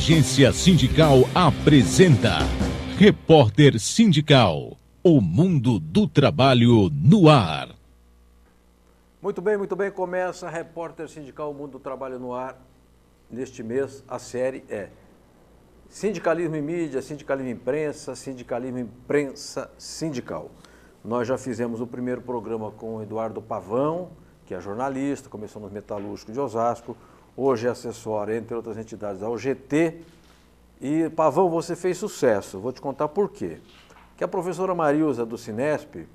Agência Sindical apresenta Repórter Sindical, o mundo do trabalho no ar. Muito bem, começa Repórter Sindical, o mundo do trabalho no ar. Neste mês, a série é Sindicalismo em Mídia, Sindicalismo em Imprensa, Sindicalismo em Imprensa Sindical. Nós já fizemos o primeiro programa com o Eduardo Pavão, que é jornalista, começou no Metalúrgico de Osasco, hoje é assessor, entre outras entidades, da UGT. E, Pavão, você fez sucesso, vou te contar por quê. Que a professora Marilza do Cinesp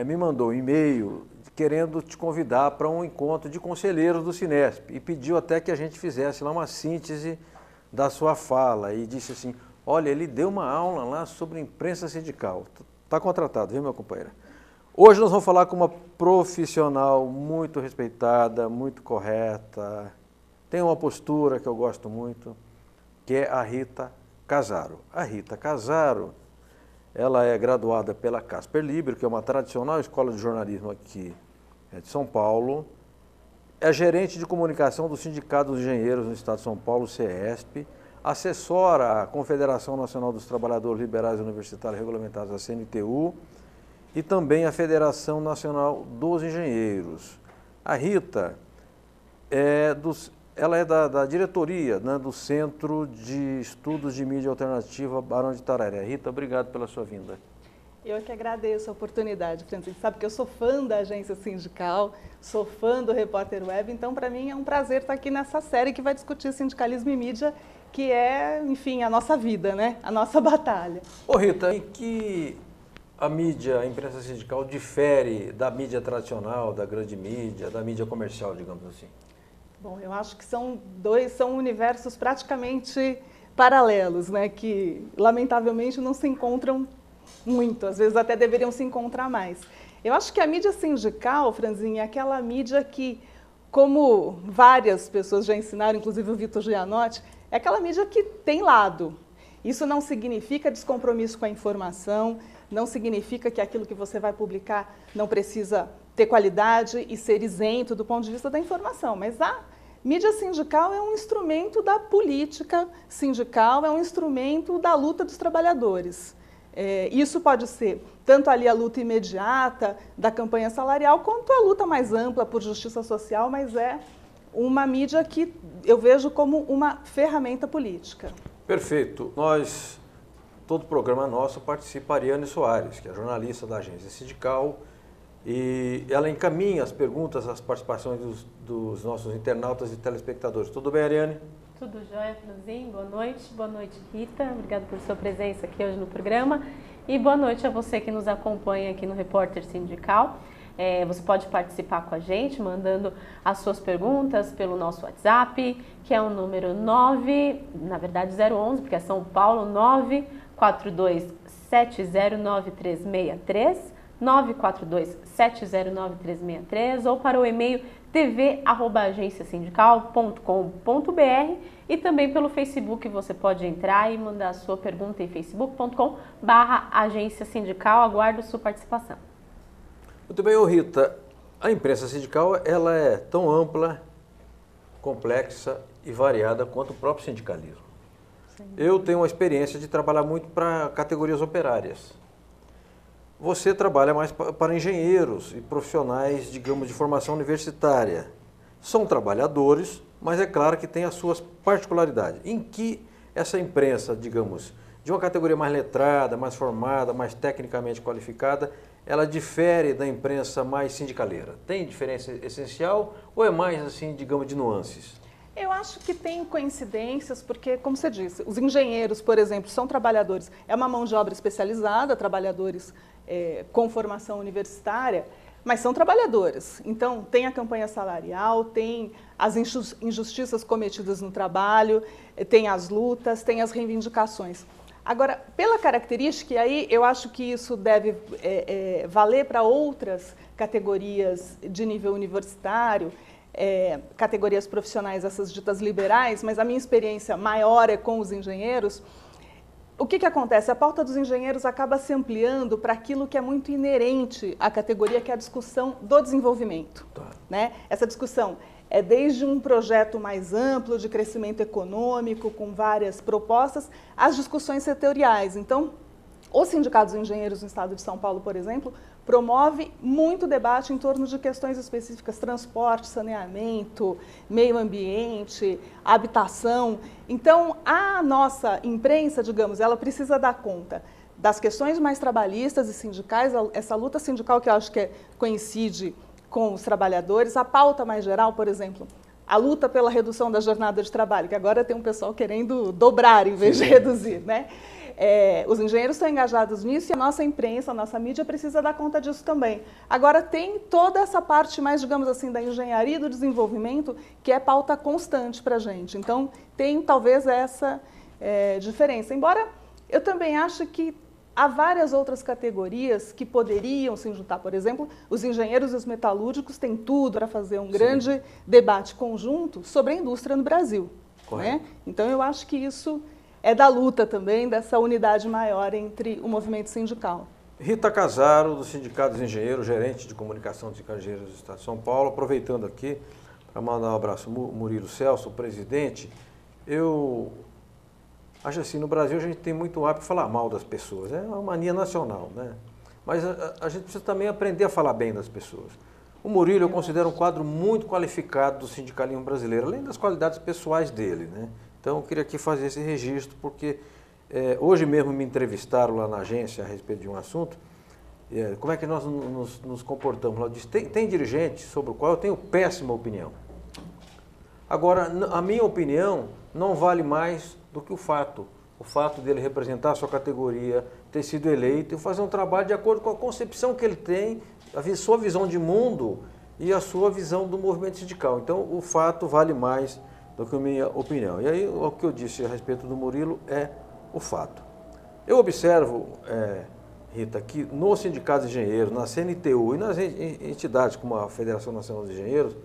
me mandou um e-mail querendo te convidar para um encontro de conselheiros do Cinesp e pediu até que a gente fizesse lá uma síntese da sua fala e disse assim, olha, ele deu uma aula lá sobre imprensa sindical. Está contratado, viu, meu companheiro? Hoje nós vamos falar com uma profissional muito respeitada, muito correta, tem uma postura que eu gosto muito, que é a Rita Casaro. A Rita Casaro, ela é graduada pela Casper Libero, que é uma tradicional escola de jornalismo aqui de São Paulo, é gerente de comunicação do Sindicato dos Engenheiros no Estado de São Paulo, CESP, assessora a Confederação Nacional dos Trabalhadores Liberais Universitários Regulamentados, a CNTU, e também a Federação Nacional dos Engenheiros. A Rita ela é da diretoria, né, do Centro de Estudos de Mídia Alternativa Barão de Itararé. Rita, obrigado pela sua vinda. Eu que agradeço a oportunidade, Francisco. Sabe que eu sou fã da Agência Sindical, sou fã do Repórter Web, então para mim é um prazer estar aqui nessa série que vai discutir sindicalismo e mídia, que é, enfim, a nossa vida, né? A nossa batalha. Ô Rita, em que a mídia, a imprensa sindical difere da mídia tradicional, da grande mídia, da mídia comercial, digamos assim? Bom, eu acho que são universos praticamente paralelos, né? Que lamentavelmente não se encontram muito, às vezes até deveriam se encontrar mais. Eu acho que a mídia sindical, Franzinha, é aquela mídia que, como várias pessoas já ensinaram, inclusive o Vitor Gianotti, é aquela mídia que tem lado. Isso não significa descompromisso com a informação, não significa que aquilo que você vai publicar não precisa ter qualidade e ser isento do ponto de vista da informação, mas a mídia sindical é um instrumento da política sindical, é um instrumento da luta dos trabalhadores. Isso pode ser tanto ali a luta imediata da campanha salarial, quanto a luta mais ampla por justiça social, mas é uma mídia que eu vejo como uma ferramenta política. Perfeito. Todo programa nosso participa a Ariane Soares, que é jornalista da Agência Sindical, e ela encaminha as perguntas, as participações dos nossos internautas e telespectadores. Tudo bem, Ariane? Tudo jóia, Franzinho. Boa noite, Rita. Obrigada por sua presença aqui hoje no programa. E boa noite a você que nos acompanha aqui no Repórter Sindical. Você pode participar com a gente, mandando as suas perguntas pelo nosso WhatsApp, que é o número 011, porque é São Paulo, 942709363, 942709363, ou para o e-mail tv@agenciasindical.com.br, e também pelo Facebook você pode entrar e mandar a sua pergunta em facebook.com/agência sindical. Aguardo sua participação. Muito bem, Rita. A imprensa sindical ela é tão ampla, complexa e variada quanto o próprio sindicalismo. Sim. Eu tenho uma experiência de trabalhar muito para categorias operárias. Você trabalha mais para engenheiros e profissionais, digamos, de formação universitária. São trabalhadores, mas é claro que tem as suas particularidades. Em que essa imprensa, digamos, de uma categoria mais letrada, mais formada, mais tecnicamente qualificada, ela difere da imprensa mais sindicaleira? Tem diferença essencial ou é mais, assim, digamos, de nuances? Eu acho que tem coincidências, porque, como você disse, os engenheiros, por exemplo, são trabalhadores, é uma mão de obra especializada, trabalhadores com formação universitária, mas são trabalhadores. Então, tem a campanha salarial, tem as injustiças cometidas no trabalho, tem as lutas, tem as reivindicações. Agora, pela característica, e aí eu acho que isso deve valer para outras categorias de nível universitário, categorias profissionais, essas ditas liberais, mas a minha experiência maior é com os engenheiros. O que acontece? A pauta dos engenheiros acaba se ampliando para aquilo que é muito inerente à categoria, que é a discussão do desenvolvimento. Tá. Né? Essa discussão desde um projeto mais amplo de crescimento econômico, com várias propostas, às discussões setoriais. Então, o Sindicato dos Engenheiros no Estado de São Paulo, por exemplo, promove muito debate em torno de questões específicas, transporte, saneamento, meio ambiente, habitação. Então, a nossa imprensa, digamos, ela precisa dar conta das questões mais trabalhistas e sindicais, essa luta sindical que eu acho que coincide com os trabalhadores, a pauta mais geral, por exemplo, a luta pela redução da jornada de trabalho, que agora tem um pessoal querendo dobrar em vez de reduzir, né? Os engenheiros estão engajados nisso e a nossa imprensa, a nossa mídia precisa dar conta disso também. Agora, tem toda essa parte mais, digamos assim, da engenharia e do desenvolvimento, que é pauta constante para a gente. Então, tem talvez essa diferença. Embora eu também ache que há várias outras categorias que poderiam se juntar. Por exemplo, os engenheiros e os metalúrgicos têm tudo para fazer um grande debate conjunto sobre a indústria no Brasil. Né? Então, eu acho que isso é da luta também, dessa unidade maior entre o movimento sindical. Rita Casaro, do Sindicato dos Engenheiros, gerente de comunicação dos engenheiros do Estado de São Paulo, aproveitando aqui para mandar um abraço ao Murilo Celso, o presidente. Eu acho assim, no Brasil a gente tem muito hábito de falar mal das pessoas, é uma mania nacional, né? Mas a gente precisa também aprender a falar bem das pessoas. O Murilo eu considero um quadro muito qualificado do sindicalismo brasileiro, além das qualidades pessoais dele, né? Então, eu queria aqui fazer esse registro, porque hoje mesmo me entrevistaram lá na agência a respeito de um assunto, como é que nós nos comportamos. Ela disse, tem dirigente sobre o qual eu tenho péssima opinião. Agora, a minha opinião não vale mais do que o fato dele representar a sua categoria, ter sido eleito e fazer um trabalho de acordo com a concepção que ele tem, a sua visão de mundo e a sua visão do movimento sindical. Então, o fato vale mais do que a minha opinião. E aí, o que eu disse a respeito do Murilo é o fato. Eu observo, Rita, que no Sindicato de Engenheiros, na CNTU e nas entidades como a Federação Nacional dos Engenheiros,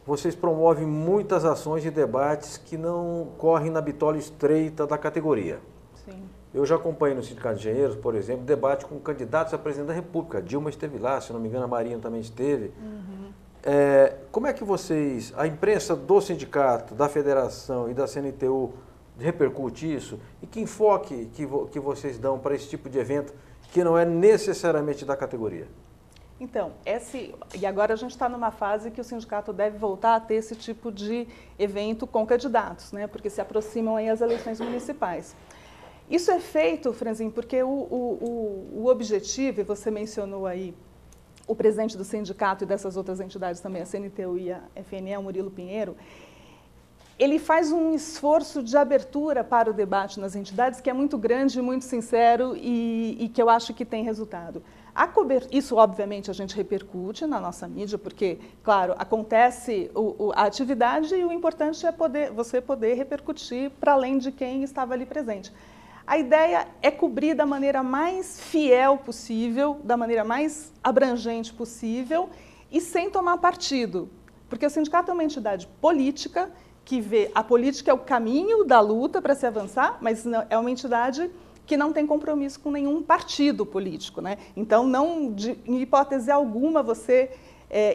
vocês promovem muitas ações e debates que não correm na bitola estreita da categoria. Sim. Eu já acompanhei no Sindicato de Engenheiros, por exemplo, debate com candidatos a presidente da República. A Dilma esteve lá, se não me engano, a Marinha também esteve. Como é que vocês, a imprensa do sindicato, da federação e da CNTU repercute isso? E que enfoque que vocês dão para esse tipo de evento que não é necessariamente da categoria? Então, e agora a gente está numa fase que o sindicato deve voltar a ter esse tipo de evento com candidatos, né? Porque se aproximam aí as eleições municipais. Isso é feito, Franzinho, porque o objetivo, e você mencionou aí o presidente do sindicato e dessas outras entidades também, a CNTU e a FNE, o Murilo Pinheiro, ele faz um esforço de abertura para o debate nas entidades que é muito grande, muito sincero e que eu acho que tem resultado. Isso, obviamente, a gente repercute na nossa mídia, porque, claro, acontece a atividade e o importante é você poder repercutir para além de quem estava ali presente. A ideia é cobrir da maneira mais fiel possível, da maneira mais abrangente possível e sem tomar partido. Porque o sindicato é uma entidade política que vê a política é o caminho da luta para se avançar, mas é uma entidade que não tem compromisso com nenhum partido político, né? Então, em hipótese alguma, você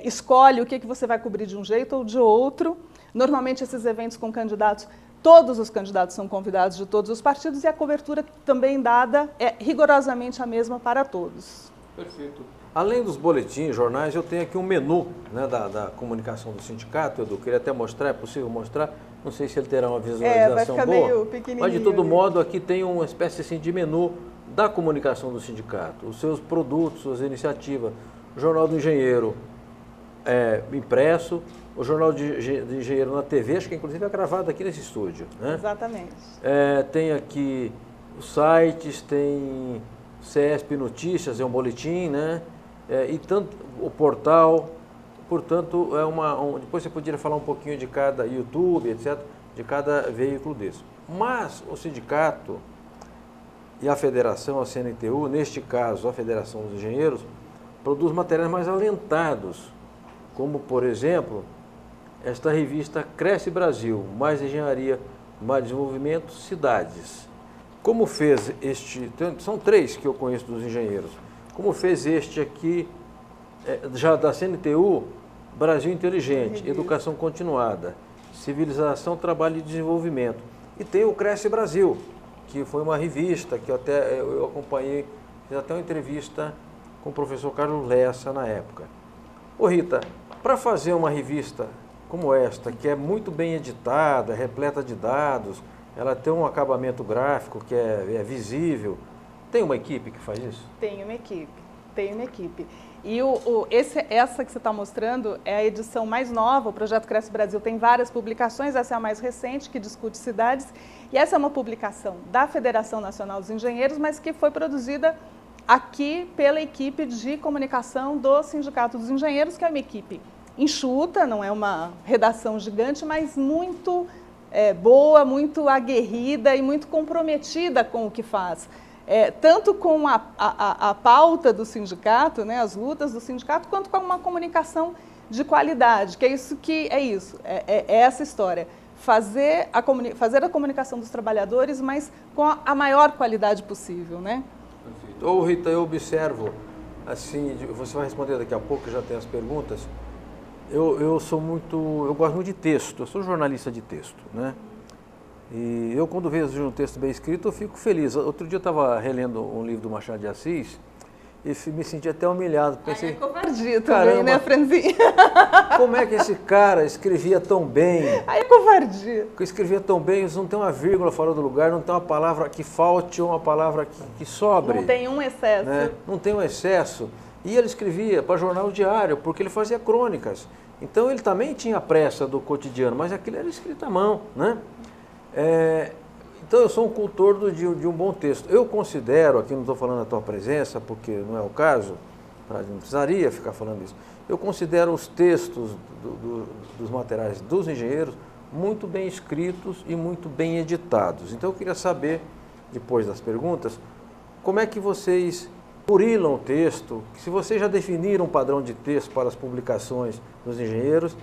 escolhe o que você vai cobrir de um jeito ou de outro. Normalmente, esses eventos com candidatos, todos os candidatos são convidados de todos os partidos e a cobertura também dada é rigorosamente a mesma para todos. Perfeito. Além dos boletins, jornais, eu tenho aqui um menu, né, da comunicação do sindicato, Edu, queria até mostrar, é possível mostrar, não sei se ele terá uma visualização vai ficar boa, meio pequenininho, mas de todo modo aqui tem uma espécie assim, de menu da comunicação do sindicato, os seus produtos, suas iniciativas, o Jornal do Engenheiro impresso, o Jornal de Engenheiro na TV, acho que inclusive é gravado aqui nesse estúdio. Né? Exatamente. Tem aqui os sites, tem CESP Notícias, é um boletim, né? E tanto o portal, portanto, depois você poderia falar um pouquinho de cada YouTube, etc., de cada veículo desse. Mas o sindicato e a federação, a CNTU, neste caso a Federação dos Engenheiros, produz materiais mais alentados, como, por exemplo, esta revista Cresce Brasil, Mais Engenharia, Mais Desenvolvimento, Cidades. Como fez são 3 que eu conheço dos engenheiros, como fez este aqui, já da CNTU, Brasil Inteligente, Educação Continuada, Civilização, Trabalho e Desenvolvimento. E tem o Cresce Brasil, que foi uma revista que eu acompanhei, fiz até uma entrevista com o professor Carlos Lessa na época. Ô Rita, para fazer uma revista como esta, que é muito bem editada, repleta de dados, ela tem um acabamento gráfico que é visível, tem uma equipe que faz isso? Tem uma equipe. E essa que você está mostrando é a edição mais nova. O Projeto Cresce Brasil tem várias publicações, essa é a mais recente, que discute cidades. E essa é uma publicação da Federação Nacional dos Engenheiros, mas que foi produzida aqui pela equipe de comunicação do Sindicato dos Engenheiros, que é uma equipe enxuta, não é uma redação gigante, mas muito boa, muito aguerrida e muito comprometida com o que faz. Tanto com a pauta do sindicato, né, as lutas do sindicato, quanto com uma comunicação de qualidade, que é essa história. Fazer a comunicação dos trabalhadores, mas com a maior qualidade possível, né? Perfeito. Ô Rita, eu observo, assim, você vai responder daqui a pouco, já tem as perguntas. Eu gosto muito de texto, eu sou jornalista de texto, né? E eu, quando vejo um texto bem escrito, eu fico feliz. Outro dia eu estava relendo um livro do Machado de Assis e me senti até humilhado. Pensei, é covardia também, né, Franzinha? Como é que esse cara escrevia tão bem? Aí é covardia. Porque escrevia tão bem, não tem uma vírgula fora do lugar, não tem uma palavra que falte ou uma palavra que sobre. Não tem um excesso. Né? Não tem um excesso. E ele escrevia para jornal diário, porque ele fazia crônicas. Então ele também tinha pressa do cotidiano, mas aquilo era escrito à mão, né? Então eu sou um cultor de um bom texto. Eu considero, aqui não estou falando da tua presença, porque não é o caso, não precisaria ficar falando isso. Eu considero os textos dos materiais dos engenheiros muito bem escritos e muito bem editados. Então eu queria saber, depois das perguntas, como é que vocês burilam o texto, se vocês já definiram um padrão de texto para as publicações dos engenheiros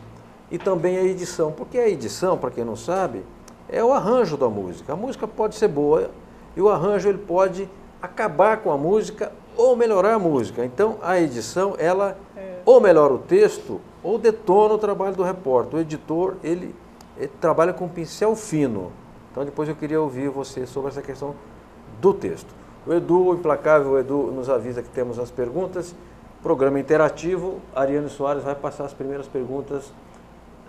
e também a edição. Porque a edição, para quem não sabe, é o arranjo da música. A música pode ser boa e o arranjo ele pode acabar com a música ou melhorar a música. Então a edição, ela ou melhora o texto ou detona o trabalho do repórter. O editor, ele trabalha com um pincel fino. Então depois eu queria ouvir você sobre essa questão do texto. O Edu, o implacável Edu, nos avisa que temos as perguntas. Programa interativo, Ariane Soares vai passar as primeiras perguntas.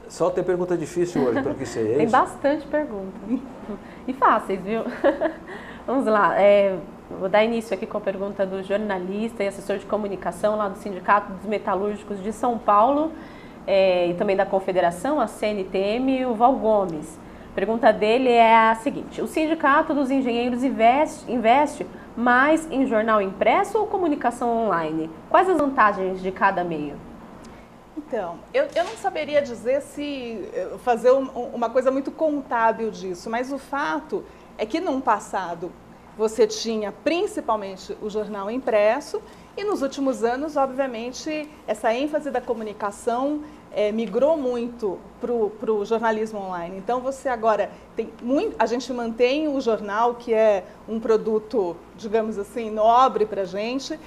Só tem pergunta difícil hoje, pelo que sei. Tem bastante pergunta. E fáceis, viu? Vamos lá. Vou dar início aqui com a pergunta do jornalista e assessor de comunicação lá do Sindicato dos Metalúrgicos de São Paulo e também da Confederação, a CNTM, o Val Gomes. A pergunta dele é a seguinte: o Sindicato dos Engenheiros investe mais em jornal impresso ou comunicação online? Quais as vantagens de cada meio? Então, eu não saberia dizer se fazer uma coisa muito contábil disso, mas o fato é que num passado você tinha principalmente o jornal impresso e nos últimos anos, obviamente, essa ênfase da comunicação migrou muito para o jornalismo online. Então você agora tem a gente mantém o jornal, que é um produto, digamos assim, nobre para a gente,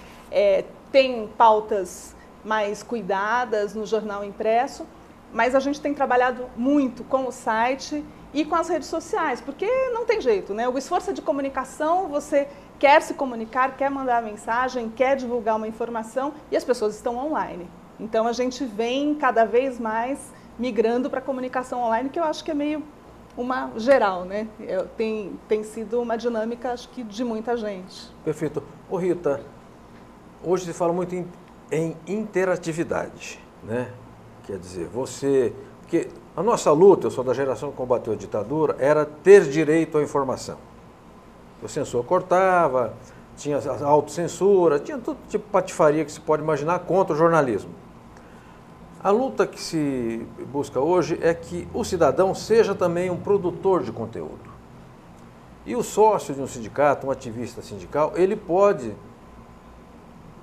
tem pautas mais cuidadas no jornal impresso, mas a gente tem trabalhado muito com o site e com as redes sociais, porque não tem jeito, né? O esforço é de comunicação, você quer se comunicar, quer mandar mensagem, quer divulgar uma informação e as pessoas estão online. Então a gente vem cada vez mais migrando para a comunicação online, que eu acho que é meio uma geral, né? Tem sido uma dinâmica, acho que, de muita gente. Perfeito. Ô Rita, hoje se fala muito em interatividade, né? Quer dizer, porque a nossa luta, eu sou da geração que combateu a ditadura, era ter direito à informação. O censor cortava, tinha a autocensura, tinha todo tipo de patifaria que se pode imaginar contra o jornalismo. A luta que se busca hoje é que o cidadão seja também um produtor de conteúdo. E o sócio de um sindicato, um ativista sindical, ele pode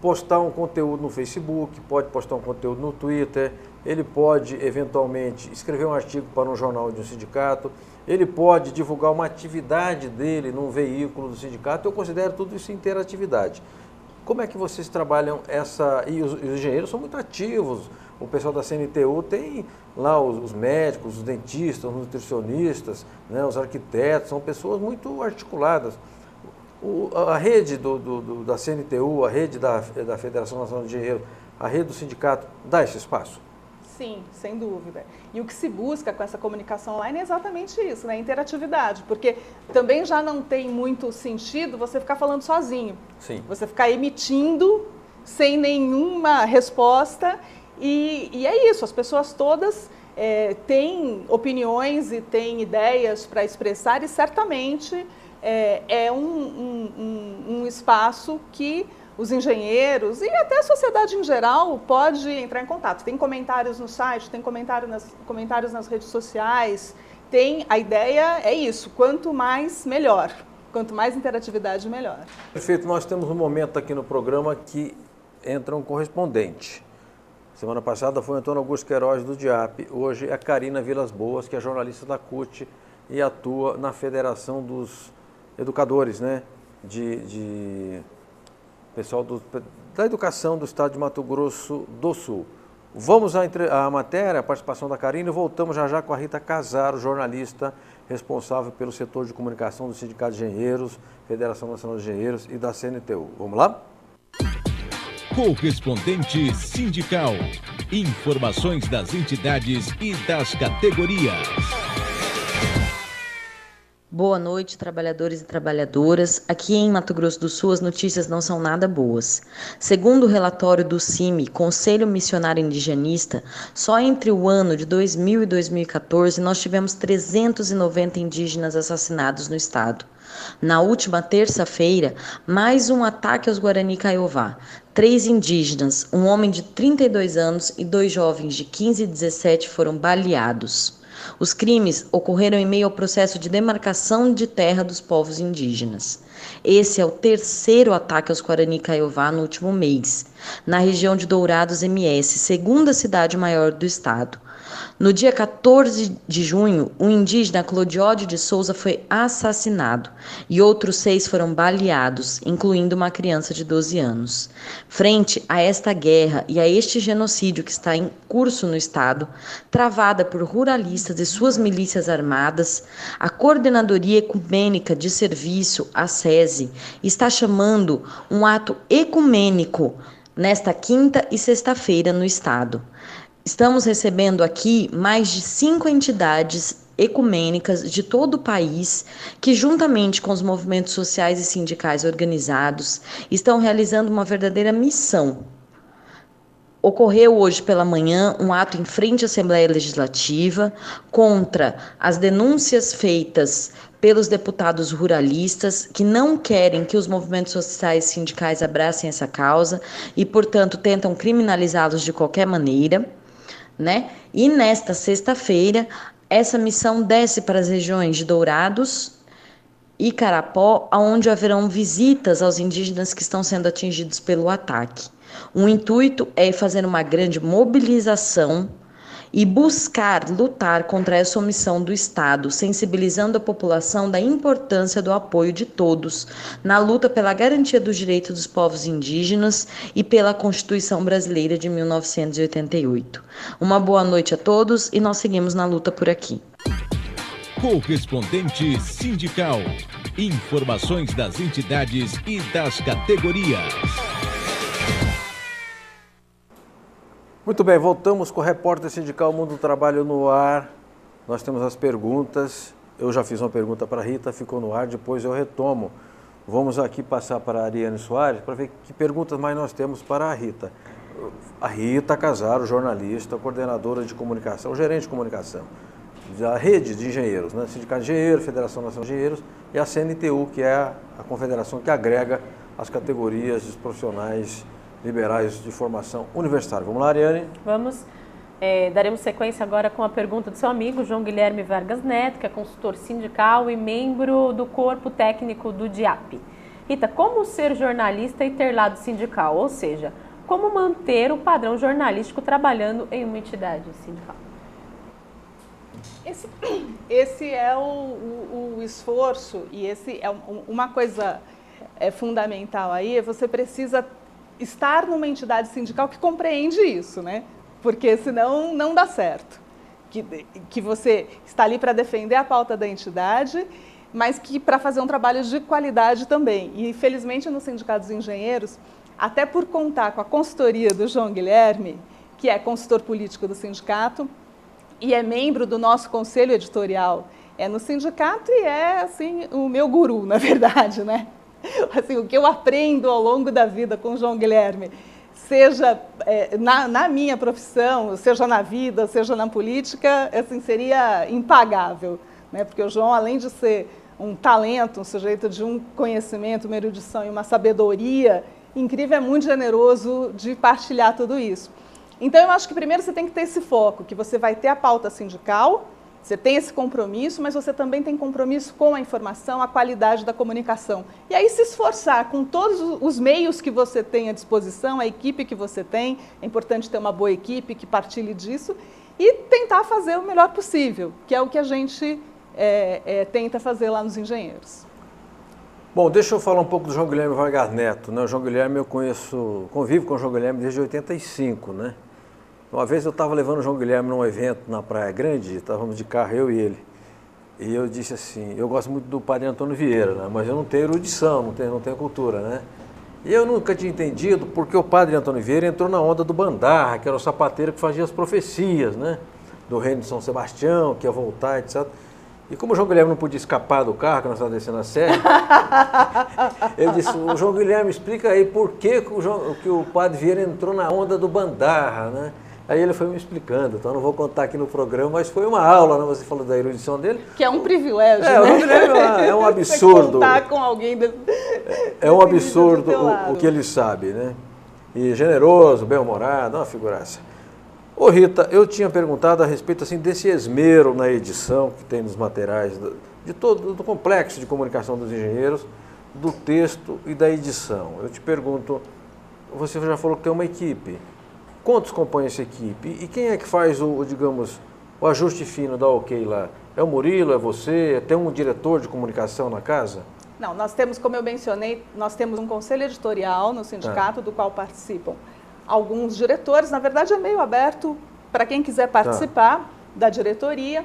postar um conteúdo no Facebook, pode postar um conteúdo no Twitter, ele pode, eventualmente, escrever um artigo para um jornal de um sindicato, ele pode divulgar uma atividade dele num veículo do sindicato. Eu considero tudo isso interatividade. Como é que vocês trabalham essa... E os engenheiros são muito ativos. O pessoal da CNTU tem lá os médicos, os dentistas, os nutricionistas, né, os arquitetos, são pessoas muito articuladas. A rede da CNTU, a rede da Federação Nacional de Engenheiros, a rede do sindicato, dá esse espaço? Sim, sem dúvida. E o que se busca com essa comunicação online é exatamente isso, né? Interatividade, porque também já não tem muito sentido você ficar falando sozinho. Sim. Você ficar emitindo sem nenhuma resposta e é isso, as pessoas todas têm opiniões e têm ideias para expressar e certamente é um espaço que os engenheiros e até a sociedade em geral pode entrar em contato. Tem comentários no site, tem comentários nas redes sociais, a ideia é isso, quanto mais melhor, quanto mais interatividade melhor. Perfeito, nós temos um momento aqui no programa que entra um correspondente. Semana passada foi o Antônio Augusto Queiroz do DIAP, hoje é a Karina Vilas Boas, que é jornalista da CUT e atua na Federação dos Educadores, né, pessoal da educação do estado de Mato Grosso do Sul. Vamos à matéria, a participação da Karina, e voltamos já com a Rita Casaro, jornalista responsável pelo setor de comunicação do Sindicato de Engenheiros, Federação Nacional de Engenheiros e da CNTU. Vamos lá? Correspondente sindical. Informações das entidades e das categorias. Boa noite, trabalhadores e trabalhadoras. Aqui em Mato Grosso do Sul, as notícias não são nada boas. Segundo o relatório do CIMI, Conselho Missionário Indigenista, só entre o ano de 2000 e 2014, nós tivemos 390 indígenas assassinados no estado. Na última terça-feira, mais um ataque aos Guarani Kaiowá. 3 indígenas, um homem de 32 anos e 2 jovens de 15 e 17 foram baleados. Os crimes ocorreram em meio ao processo de demarcação de terra dos povos indígenas. Esse é o 3º ataque aos Guarani Kaiowá no último mês, na região de Dourados MS, segunda cidade maior do estado. No dia 14 de junho, um indígena, Clodiódio de Souza, foi assassinado e outros 6 foram baleados, incluindo uma criança de 12 anos. Frente a esta guerra e a este genocídio que está em curso no estado, travada por ruralistas e suas milícias armadas, a Coordenadoria Ecumênica de Serviço, a SESI, está chamando um ato ecumênico nesta quinta e sexta-feira no estado. Estamos recebendo aqui mais de 5 entidades ecumênicas de todo o país que, juntamente com os movimentos sociais e sindicais organizados, estão realizando uma verdadeira missão. Ocorreu hoje pela manhã um ato em frente à Assembleia Legislativa contra as denúncias feitas pelos deputados ruralistas que não querem que os movimentos sociais e sindicais abracem essa causa e, portanto, tentam criminalizá-los de qualquer maneira. E nesta sexta-feira, essa missão desce para as regiões de Dourados e Carapó, onde haverão visitas aos indígenas que estão sendo atingidos pelo ataque. O intuito é fazer uma grande mobilização e buscar lutar contra essa omissão do Estado, sensibilizando a população da importância do apoio de todos na luta pela garantia dos direitos dos povos indígenas e pela Constituição Brasileira de 1988. Uma boa noite a todos e nós seguimos na luta por aqui. Correspondente sindical. Informações das entidades e das categorias. Muito bem, voltamos com o Repórter Sindical Mundo do Trabalho no ar. Nós temos as perguntas. Eu já fiz uma pergunta para a Rita, ficou no ar, depois eu retomo. Vamos aqui passar para a Ariane Soares para ver que perguntas mais nós temos para a Rita. A Rita Casaro, jornalista, coordenadora de comunicação, gerente de comunicação da rede de engenheiros, né? Sindicato de Engenheiros, Federação Nacional de Engenheiros e a CNTU, que é a confederação que agrega as categorias dos profissionais liberais de formação universitária. Vamos lá, Ariane? Vamos. Daremos sequência agora com a pergunta do seu amigo João Guilherme Vargas Neto, que é consultor sindical e membro do corpo técnico do DIAP. Rita, como ser jornalista e ter lado sindical? Ou seja, como manter o padrão jornalístico trabalhando em uma entidade sindical? Esse é o esforço e esse é uma coisa fundamental aí, você precisa estar numa entidade sindical que compreende isso, né? Porque senão não dá certo. Que você está ali para defender a pauta da entidade, mas que para fazer um trabalho de qualidade também. E, felizmente, no Sindicato dos Engenheiros, até por contar com a consultoria do João Guilherme, que é consultor político do sindicato e é membro do nosso conselho editorial, no sindicato e é, assim, o meu guru, na verdade, né? Assim, o que eu aprendo ao longo da vida com o João Guilherme, seja na minha profissão, seja na vida, seja na política, assim, seria impagável, né? Porque o João, além de ser um talento, um sujeito de um conhecimento, uma erudição e uma sabedoria incrível, é muito generoso de partilhar tudo isso. Então, eu acho que primeiro você tem que ter esse foco, que você vai ter a pauta sindical, você tem esse compromisso, mas você também tem compromisso com a informação, a qualidade da comunicação. E aí se esforçar com todos os meios que você tem à disposição, a equipe que você tem, é importante ter uma boa equipe que partilhe disso, e tentar fazer o melhor possível, que é o que a gente tenta fazer lá nos Engenheiros. Bom, deixa eu falar um pouco do João Guilherme Vargas Neto, né? O João Guilherme convivo com o João Guilherme desde 85, né? Uma vez eu estava levando o João Guilherme num evento na Praia Grande, estávamos de carro, eu e ele. E eu disse assim, eu gosto muito do padre Antônio Vieira, né? Mas eu não tenho erudição, não tenho cultura, né? E eu nunca tinha entendido porque o padre Antônio Vieira entrou na onda do Bandarra, que era o sapateiro que fazia as profecias, né? Do reino de São Sebastião, que ia voltar, etc. E como o João Guilherme não podia escapar do carro, que nós estávamos descendo a serra, ele disse, o João Guilherme, explica aí por que o padre Vieira entrou na onda do Bandarra, né? Aí ele foi me explicando, então eu não vou contar aqui no programa, mas foi uma aula, né? Você falou da erudição dele. Que é um privilégio, né? O João Guilherme é um absurdo. Você contar com alguém é um absurdo o que ele sabe, né? E generoso, bem-humorado, uma figuraça. Ô Rita, eu tinha perguntado a respeito assim, desse esmero na edição que tem nos materiais, do complexo de comunicação dos engenheiros, do texto e da edição. Eu te pergunto, você já falou que tem uma equipe. Quantos compõem essa equipe? E quem é que faz o ajuste fino, dá ok lá? É o Murilo, é você? Tem um diretor de comunicação na casa? Não, nós temos, como eu mencionei, nós temos um conselho editorial no sindicato, do qual participam alguns diretores. Na verdade, é meio aberto para quem quiser participar da diretoria.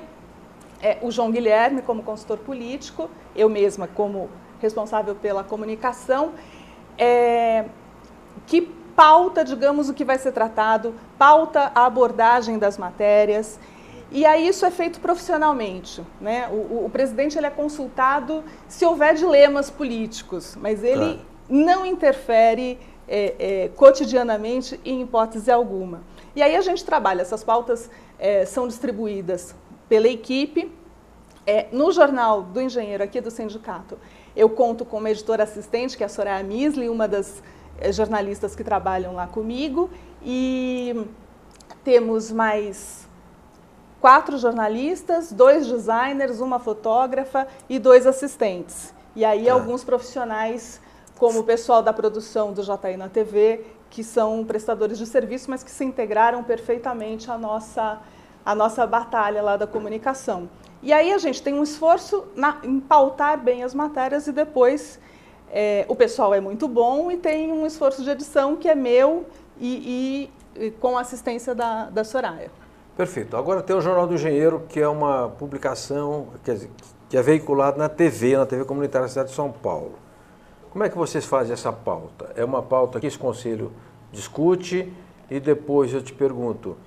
O João Guilherme como consultor político, eu mesma como responsável pela comunicação, que pauta, digamos, o que vai ser tratado, pauta a abordagem das matérias, e aí isso é feito profissionalmente, né? O presidente ele é consultado se houver dilemas políticos, mas ele não interfere cotidianamente em hipótese alguma. E aí a gente trabalha, essas pautas são distribuídas pela equipe. No Jornal do Engenheiro aqui do sindicato, eu conto com uma editora assistente, que é a Soraya Misli, uma das jornalistas que trabalham lá comigo, e temos mais 4 jornalistas, 2 designers, uma fotógrafa e 2 assistentes. E aí alguns profissionais, como o pessoal da produção do JI na TV, que são prestadores de serviço, mas que se integraram perfeitamente à nossa batalha lá da comunicação. E aí a gente tem um esforço em pautar bem as matérias e depois o pessoal é muito bom e tem um esforço de edição que é meu e com a assistência da Soraya. Perfeito. Agora tem o Jornal do Engenheiro, que é uma publicação que é veiculada na TV Comunitária da cidade de São Paulo. Como é que vocês fazem essa pauta? É uma pauta que esse conselho discute e depois eu te pergunto,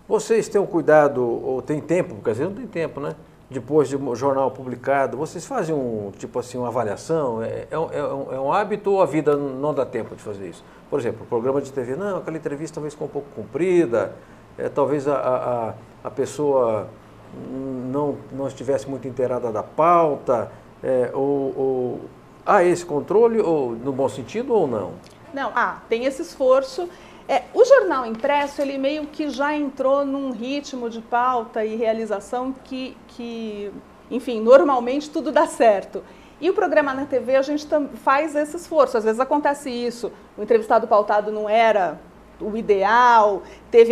vocês têm um cuidado, ou tem tempo, porque às vezes não tem tempo, né? Depois de um jornal publicado, vocês fazem uma avaliação? É um hábito ou a vida não dá tempo de fazer isso? Por exemplo, o programa de TV, não, aquela entrevista talvez ficou um pouco comprida, talvez a pessoa não estivesse muito inteirada da pauta, há esse controle, ou no bom sentido ou não? Não, tem esse esforço. O jornal impresso, ele meio que já entrou num ritmo de pauta e realização que, enfim, normalmente tudo dá certo. E o programa na TV, a gente faz esse esforço. Às vezes acontece isso, o entrevistado pautado não era o ideal,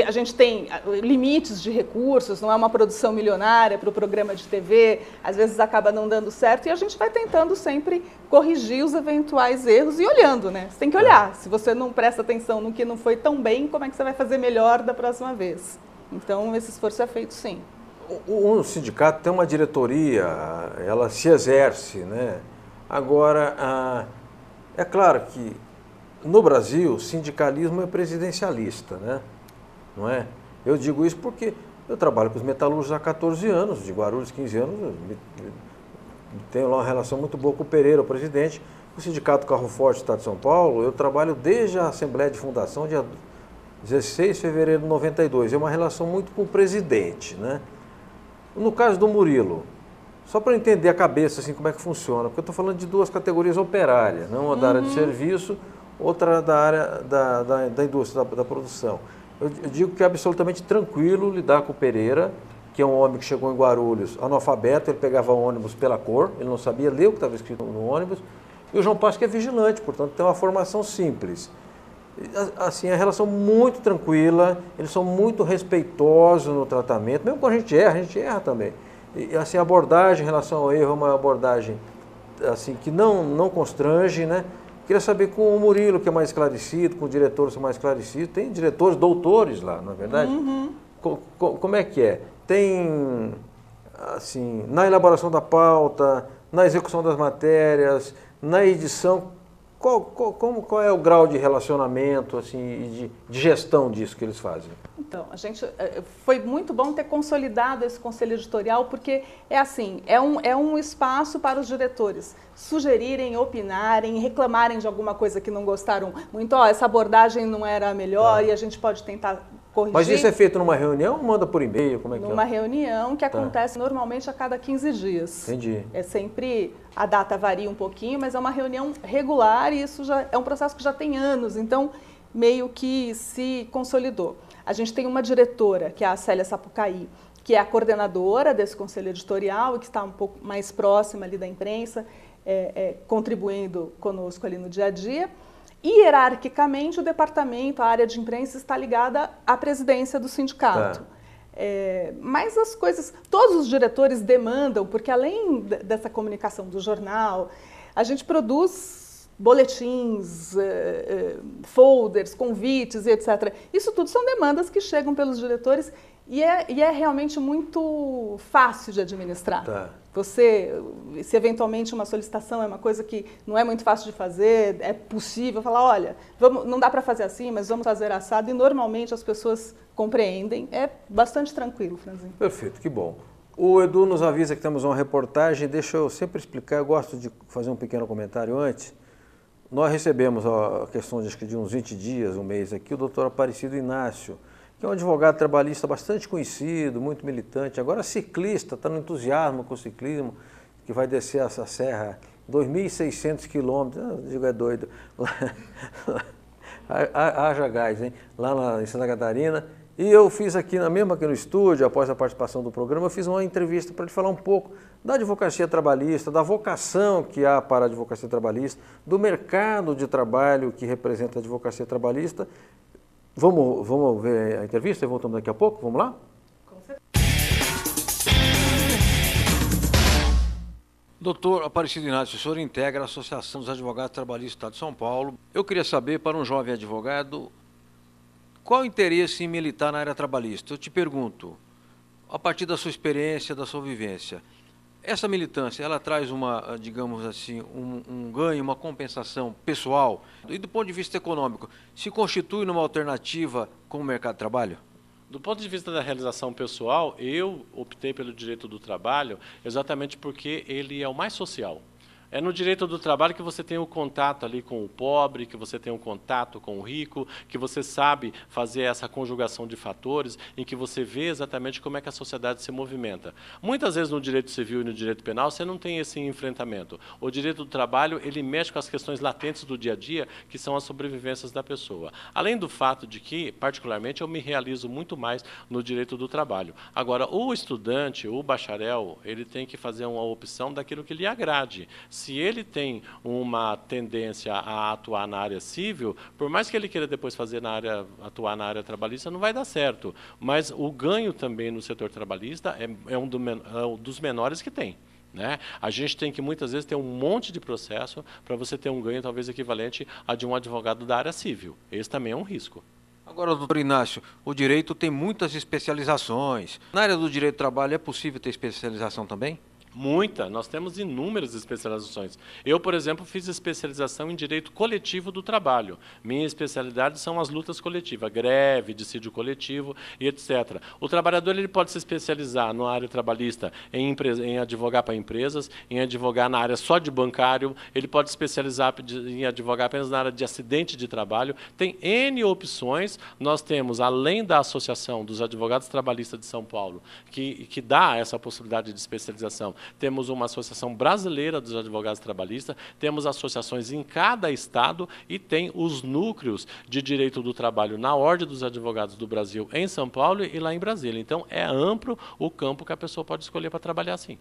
a gente tem limites de recursos, não é uma produção milionária para o programa de TV, às vezes acaba não dando certo, e a gente vai tentando sempre corrigir os eventuais erros e olhando, né? Você tem que olhar. Se você não presta atenção no que não foi tão bem, como é que você vai fazer melhor da próxima vez? Então, esse esforço é feito, sim. O sindicato tem uma diretoria, ela se exerce, né? Agora, é claro que no Brasil, o sindicalismo é presidencialista, né? Não é? Eu digo isso porque eu trabalho com os metalúrgicos há 14 anos, de Guarulhos, 15 anos, tenho lá uma relação muito boa com o Pereira, o presidente. O Sindicato Carro Forte do Estado de São Paulo, eu trabalho desde a Assembleia de Fundação, dia 16 de fevereiro de 92. É uma relação muito com o presidente, né? No caso do Murilo, só para entender a cabeça, assim, como é que funciona, porque eu estou falando de duas categorias operárias, né? Uma da área de serviço, outra da área da indústria, da produção. Eu digo que é absolutamente tranquilo lidar com o Pereira, que é um homem que chegou em Guarulhos analfabeto, ele pegava ônibus pela cor, ele não sabia ler o que estava escrito no ônibus, e o João Passos que é vigilante, portanto tem uma formação simples. Assim, a relação muito tranquila, eles são muito respeitosos no tratamento, mesmo quando a gente erra também. E assim, a abordagem em relação ao erro é uma abordagem assim, que não constrange, né? Queria saber com o Murilo, que é mais esclarecido, com o diretor, que é mais esclarecido. Tem diretores, doutores lá, não é verdade? Como é que é? Tem, assim, na elaboração da pauta, na execução das matérias, na edição, qual é o grau de relacionamento, assim, e de gestão disso que eles fazem? Então, foi muito bom ter consolidado esse conselho editorial, porque é assim, é um espaço para os diretores sugerirem, opinarem, reclamarem de alguma coisa que não gostaram muito. Essa abordagem não era a melhor e a gente pode tentar corrigir. Mas isso é feito numa reunião ou manda por e-mail? Como é que numa reunião que acontece normalmente a cada 15 dias. Entendi. É sempre, a data varia um pouquinho, mas é uma reunião regular e isso já é um processo que já tem anos, então meio que se consolidou. A gente tem uma diretora, que é a Célia Sapucaí, que é a coordenadora desse conselho editorial e que está um pouco mais próxima ali da imprensa, contribuindo conosco ali no dia a dia. E, hierarquicamente, o departamento, a área de imprensa, está ligada à presidência do sindicato. Mas as coisas, todos os diretores demandam, porque além dessa comunicação do jornal, a gente produz boletins, folders, convites e etc. Isso tudo são demandas que chegam pelos diretores e é realmente muito fácil de administrar. Se eventualmente uma solicitação é uma coisa que não é muito fácil de fazer, é possível falar, olha, não dá para fazer assim, mas vamos fazer assado, e normalmente as pessoas compreendem. É bastante tranquilo, Franzinho. Perfeito, que bom. O Edu nos avisa que temos uma reportagem, deixa eu sempre explicar, eu gosto de fazer um pequeno comentário antes. Nós recebemos a questão de uns 20 dias, um mês aqui, o doutor Aparecido Inácio, que é um advogado trabalhista bastante conhecido, muito militante, agora ciclista, está no entusiasmo com o ciclismo, que vai descer essa serra, 2.600 quilômetros, eu digo, é doido, haja gás, hein? Lá em Santa Catarina. E eu fiz aqui no estúdio, após a participação do programa, eu fiz uma entrevista para ele falar um pouco da advocacia trabalhista, da vocação que há para a advocacia trabalhista, do mercado de trabalho que representa a advocacia trabalhista. Vamos ver a entrevista e voltamos daqui a pouco? Vamos lá? Com certeza. Doutor Aparecido Inácio, o senhor integra a Associação dos Advogados Trabalhistas do Estado de São Paulo. Eu queria saber, para um jovem advogado, qual o interesse em militar na área trabalhista? Eu te pergunto, a partir da sua experiência, da sua vivência, essa militância, ela traz digamos assim, um ganho, uma compensação pessoal e do ponto de vista econômico, se constitui numa alternativa com o mercado de trabalho? Do ponto de vista da realização pessoal, eu optei pelo direito do trabalho exatamente porque ele é o mais social. É no direito do trabalho que você tem o contato ali com o pobre, que você tem um contato com o rico, que você sabe fazer essa conjugação de fatores, em que você vê exatamente como é que a sociedade se movimenta. Muitas vezes no direito civil e no direito penal você não tem esse enfrentamento. O direito do trabalho, ele mexe com as questões latentes do dia a dia, que são as sobrevivências da pessoa. Além do fato de que, particularmente, eu me realizo muito mais no direito do trabalho. Agora, o estudante, o bacharel, ele tem que fazer uma opção daquilo que lhe agrade. se ele tem uma tendência a atuar na área civil, por mais que ele queira depois atuar na área trabalhista, não vai dar certo. Mas o ganho também no setor trabalhista é um dos menores que tem. Né? A gente tem que, muitas vezes, ter um monte de processo para você ter um ganho talvez equivalente a de um advogado da área civil. Esse também é um risco. Agora, doutor Inácio, o direito tem muitas especializações. Na área do direito do trabalho é possível ter especialização também? Muita, nós temos inúmeras especializações. Eu, por exemplo, fiz especialização em direito coletivo do trabalho. Minha especialidade são as lutas coletivas, greve, dissídio coletivo e etc. O trabalhador ele pode se especializar na área trabalhista em advogar para empresas, em advogar na área só de bancário, ele pode se especializar em advogar apenas na área de acidente de trabalho. Tem N opções. Nós temos, além da Associação dos Advogados Trabalhistas de São Paulo, que dá essa possibilidade de especialização, temos uma associação brasileira dos advogados trabalhistas, temos associações em cada estado e tem os núcleos de direito do trabalho na Ordem dos Advogados do Brasil em São Paulo e lá em Brasília. Então, é amplo o campo que a pessoa pode escolher para trabalhar assim.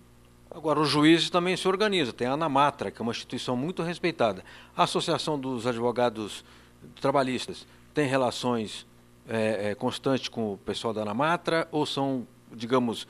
Agora, os juízes também se organizam. Tem a ANAMATRA, que é uma instituição muito respeitada. A Associação dos Advogados Trabalhistas tem relações constantes com o pessoal da ANAMATRA ou são, digamos,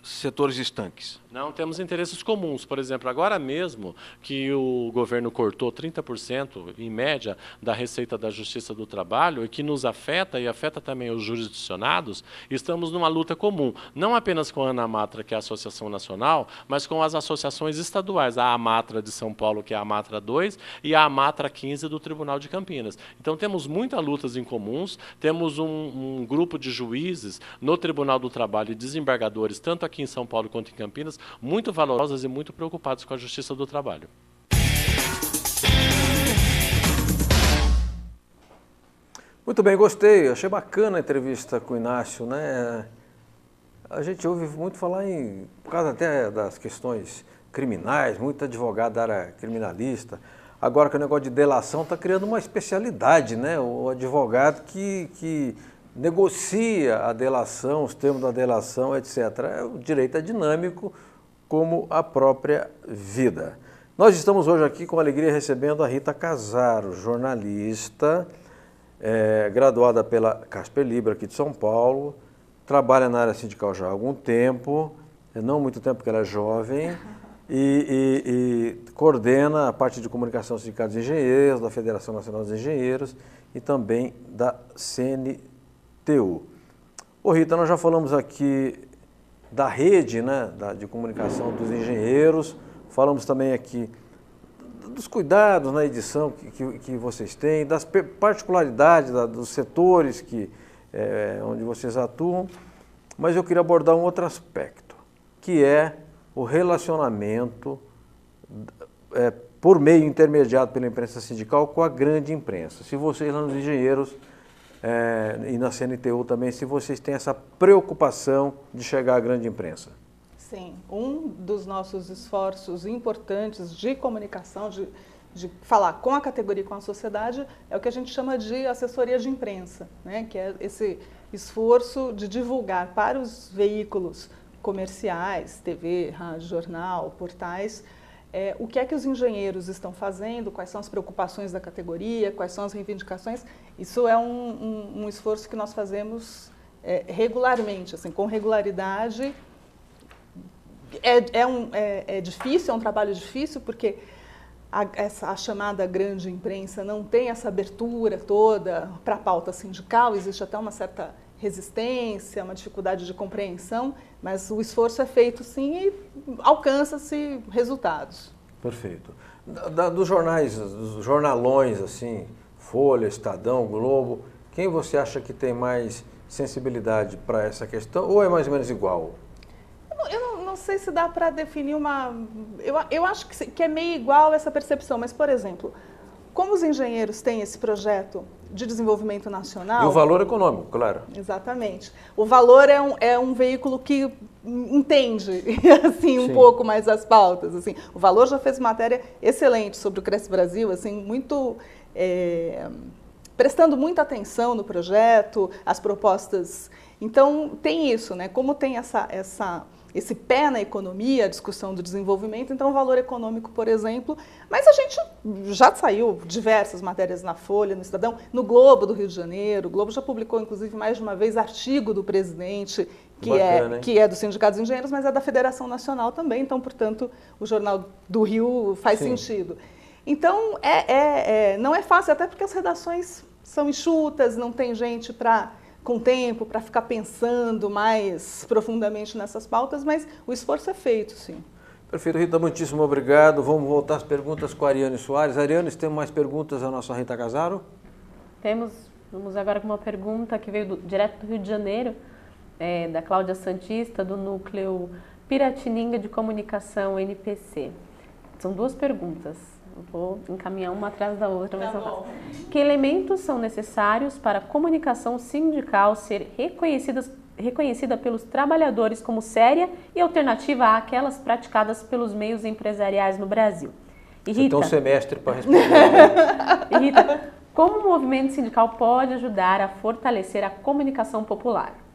setores estanques? Não, temos interesses comuns. Por exemplo, agora mesmo que o governo cortou 30%, em média, da receita da Justiça do Trabalho, e que nos afeta, e afeta também os jurisdicionados, estamos numa luta comum, não apenas com a ANAMATRA, que é a Associação Nacional, mas com as associações estaduais, a AMATRA de São Paulo, que é a AMATRA 2, e a AMATRA 15 do Tribunal de Campinas. Então, temos muitas lutas em comuns, temos um grupo de juízes no Tribunal do Trabalho e desembargadores, tanto aqui em São Paulo quanto em Campinas, muito valorosos e muito preocupados com a justiça do trabalho. Muito bem, gostei. Achei bacana a entrevista com o Inácio, né? A gente ouve muito falar por causa até das questões criminais, muito advogado da área criminalista. Agora que o negócio de delação está criando uma especialidade, né? O advogado que negocia a delação, os termos da delação, etc. O direito é dinâmico como a própria vida. Nós estamos hoje aqui com alegria recebendo a Rita Casaro, jornalista, graduada pela Casper Libero aqui de São Paulo, trabalha na área sindical já há algum tempo, não muito tempo porque ela é jovem, e coordena a parte de comunicação sindical dos engenheiros, da Federação Nacional dos Engenheiros e também da CNTU. Ô Rita, nós já falamos aqui da rede, né, de comunicação dos engenheiros, falamos também aqui dos cuidados na edição que vocês têm, das particularidades dos setores onde vocês atuam, mas eu queria abordar um outro aspecto, que é o relacionamento por meio intermediado pela imprensa sindical com a grande imprensa. Se vocês lá nos engenheiros e na CNTU também, se vocês têm essa preocupação de chegar à grande imprensa. Sim, um dos nossos esforços importantes de comunicação, de falar com a categoria e com a sociedade, é o que a gente chama de assessoria de imprensa, né? Que é esse esforço de divulgar para os veículos comerciais, TV, rádio, jornal, portais, o que é que os engenheiros estão fazendo, quais são as preocupações da categoria, quais são as reivindicações. Isso é um esforço que nós fazemos regularmente, assim, com regularidade. É difícil, é um trabalho difícil, porque a chamada grande imprensa não tem essa abertura toda para a pauta sindical, existe até uma certa resistência, uma dificuldade de compreensão, mas o esforço é feito sim e alcança-se resultados. Perfeito. Dos jornais, dos jornalões, assim, Folha, Estadão, Globo, quem você acha que tem mais sensibilidade para essa questão ou é mais ou menos igual? Eu não sei se dá para definir uma... Eu acho que é meio igual essa percepção, mas, por exemplo, como os engenheiros têm esse projeto de desenvolvimento nacional... E o valor econômico, claro. Exatamente. O valor é um veículo que entende assim, um pouco mais as pautas. Assim. O Valor já fez matéria excelente sobre o Cresce Brasil, assim, muito... prestando muita atenção no projeto, as propostas. Então, tem isso, né? Como tem esse pé na economia, a discussão do desenvolvimento, então o valor econômico, por exemplo, mas a gente já saiu diversas matérias na Folha, no Estadão, no Globo do Rio de Janeiro, o Globo já publicou, inclusive, mais de uma vez, artigo do presidente, que é do Sindicato dos Engenheiros, mas é da Federação Nacional também, então, portanto, o Jornal do Rio faz sentido. Então, não é fácil, até porque as redações são enxutas, não tem gente com tempo para ficar pensando mais profundamente nessas pautas, mas o esforço é feito, sim. Perfeito, Rita, muitíssimo obrigado. Vamos voltar às perguntas com a Ariane Soares. Ariane, temos mais perguntas da nossa Rita Casaro? Vamos agora com uma pergunta que veio direto do Rio de Janeiro, da Cláudia Santista, do Núcleo Piratininga de Comunicação, NPC. São duas perguntas. Eu vou encaminhar uma atrás da outra. Que elementos são necessários para a comunicação sindical ser reconhecida pelos trabalhadores como séria e alternativa àquelas praticadas pelos meios empresariais no Brasil? E Rita, tem um semestre para responder. E Rita, como o movimento sindical pode ajudar a fortalecer a comunicação popular?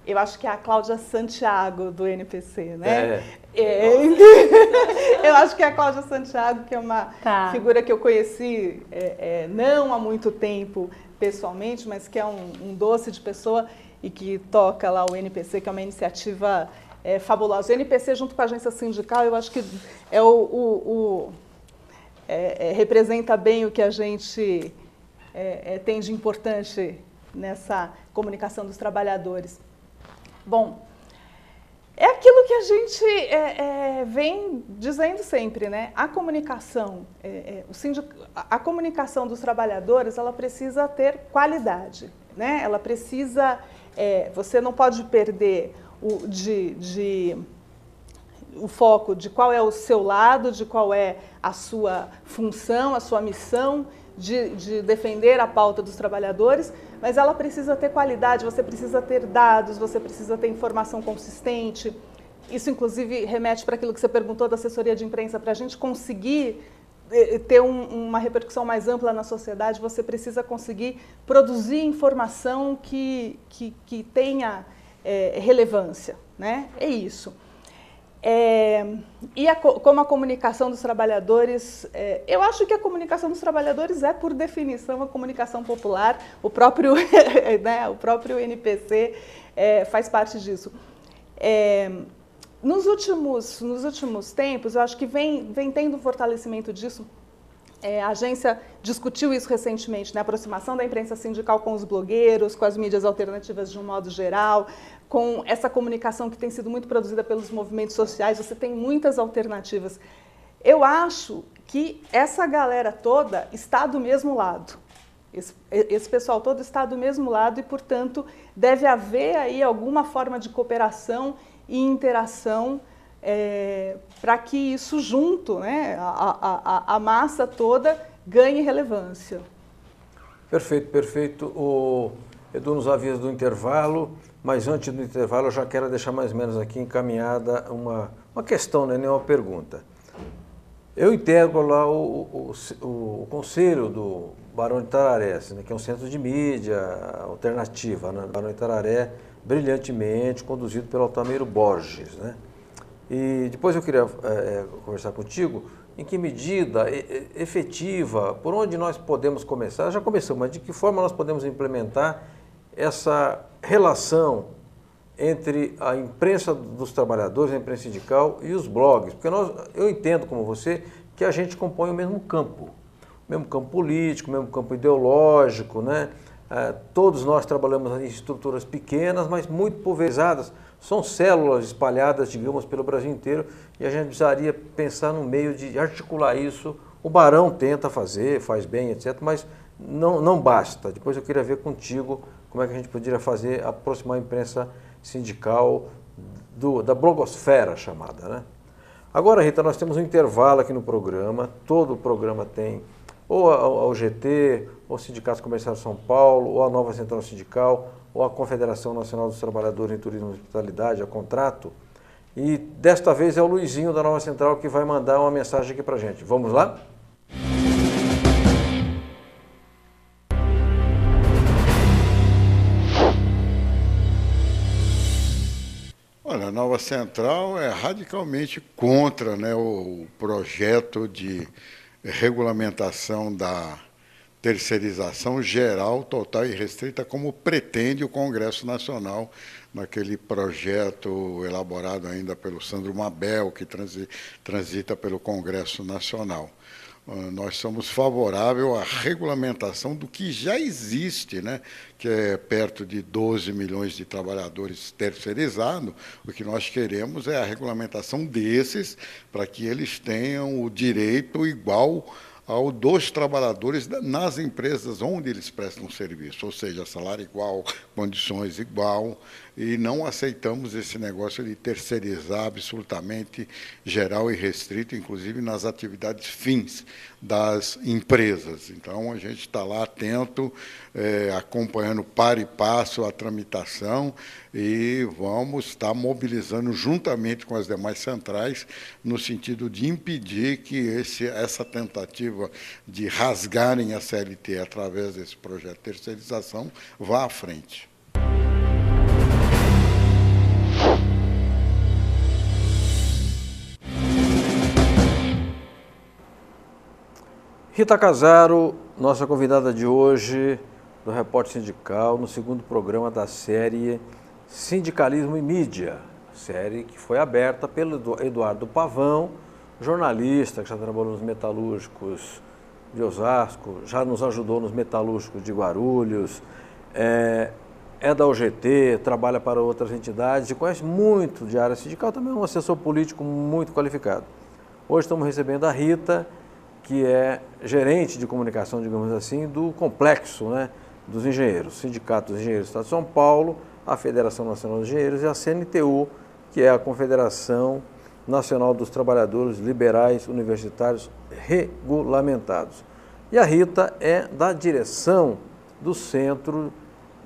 Eu acho que é a Cláudia Santiago, do NPC, né? Eu acho que é a Cláudia Santiago, que é uma figura que eu conheci não há muito tempo pessoalmente, mas que é um doce de pessoa e que toca lá o NPC, que é uma iniciativa fabulosa. O NPC, junto com a agência sindical, eu acho que representa bem o que a gente tem de importante nessa comunicação dos trabalhadores. Bom, é aquilo que a gente vem dizendo sempre, né? A comunicação, a comunicação dos trabalhadores, ela precisa ter qualidade, né? Ela precisa, você não pode perder o foco de qual é o seu lado, de qual é a sua função, a sua missão de defender a pauta dos trabalhadores, mas ela precisa ter qualidade, você precisa ter dados, você precisa ter informação consistente. Isso, inclusive, remete para aquilo que você perguntou da assessoria de imprensa. Para a gente conseguir ter uma repercussão mais ampla na sociedade, você precisa conseguir produzir informação que tenha relevância, né? É isso. Como a comunicação dos trabalhadores, eu acho que a comunicação dos trabalhadores é, por definição, a comunicação popular. O próprio, né, o próprio NPC faz parte disso. Nos últimos tempos, eu acho que vem tendo um fortalecimento disso. A agência discutiu isso recentemente, né? A aproximação da imprensa sindical com os blogueiros, com as mídias alternativas de um modo geral, com essa comunicação que tem sido muito produzida pelos movimentos sociais. Você tem muitas alternativas. Eu acho que essa galera toda está do mesmo lado. Esse pessoal todo está do mesmo lado e, portanto, deve haver aí alguma forma de cooperação e interação para que isso junto, né, a massa toda, ganhe relevância. Perfeito, perfeito. O Edu nos avisa do intervalo, mas antes do intervalo eu já quero deixar mais ou menos aqui encaminhada uma questão, né, nem uma pergunta. Eu integro lá o conselho do Barão de Itararé, né, que é um centro de mídia alternativa, né, Barão de Itararé, brilhantemente conduzido pelo Altamiro Borges, né? E depois eu queria conversar contigo em que medida efetiva, por onde nós podemos começar, já começamos, mas de que forma nós podemos implementar essa relação entre a imprensa dos trabalhadores, a imprensa sindical e os blogs, porque eu entendo como você que a gente compõe o mesmo campo político, o mesmo campo ideológico, né? Todos nós trabalhamos em estruturas pequenas, mas muito pulverizadas, são células espalhadas, digamos, pelo Brasil inteiro, e a gente precisaria pensar no meio de articular isso. O Barão tenta fazer, faz bem, etc., mas não basta. Depois eu queria ver contigo como é que a gente poderia fazer, aproximar a imprensa sindical da blogosfera chamada, né? Agora, Rita, nós temos um intervalo aqui no programa, todo o programa tem ou a UGT, ou o Sindicato Comercial de São Paulo, ou a Nova Central Sindical, ou a Confederação Nacional dos Trabalhadores em Turismo e Hospitalidade, a Contrato. E desta vez é o Luizinho da Nova Central que vai mandar uma mensagem aqui pra gente. Vamos lá? Bom, Olha, a Nova Central é radicalmente contra, né, o projeto de regulamentação da terceirização geral, total e restrita, como pretende o Congresso Nacional, naquele projeto elaborado ainda pelo Sandro Mabel, que transita pelo Congresso Nacional. Nós somos favoráveis à regulamentação do que já existe, né? Que é perto de 12 milhões de trabalhadores terceirizados. O que nós queremos é a regulamentação desses, para que eles tenham o direito igual ao dos trabalhadores nas empresas onde eles prestam serviço, ou seja, salário igual, condições igual, e não aceitamos esse negócio de terceirizar absolutamente geral e restrito, inclusive nas atividades fins das empresas. Então, a gente está lá atento, acompanhando par e passo a tramitação, e vamos estar mobilizando juntamente com as demais centrais no sentido de impedir que essa tentativa de rasgarem a CLT através desse projeto de terceirização vá à frente. Rita Casaro, nossa convidada de hoje do Repórter Sindical, no segundo programa da série Sindicalismo e Mídia, série que foi aberta pelo Eduardo Pavão, jornalista que já trabalhou nos metalúrgicos de Osasco, já nos ajudou nos metalúrgicos de Guarulhos, é da UGT, trabalha para outras entidades e conhece muito de área sindical, também é um assessor político muito qualificado. Hoje estamos recebendo a Rita, que é gerente de comunicação, digamos assim, do complexo, né, dos engenheiros, Sindicato dos Engenheiros do Estado de São Paulo, a Federação Nacional dos Engenheiros e a CNTU, que é a Confederação Nacional dos Trabalhadores Liberais Universitários Regulamentados. E a Rita é da direção do Centro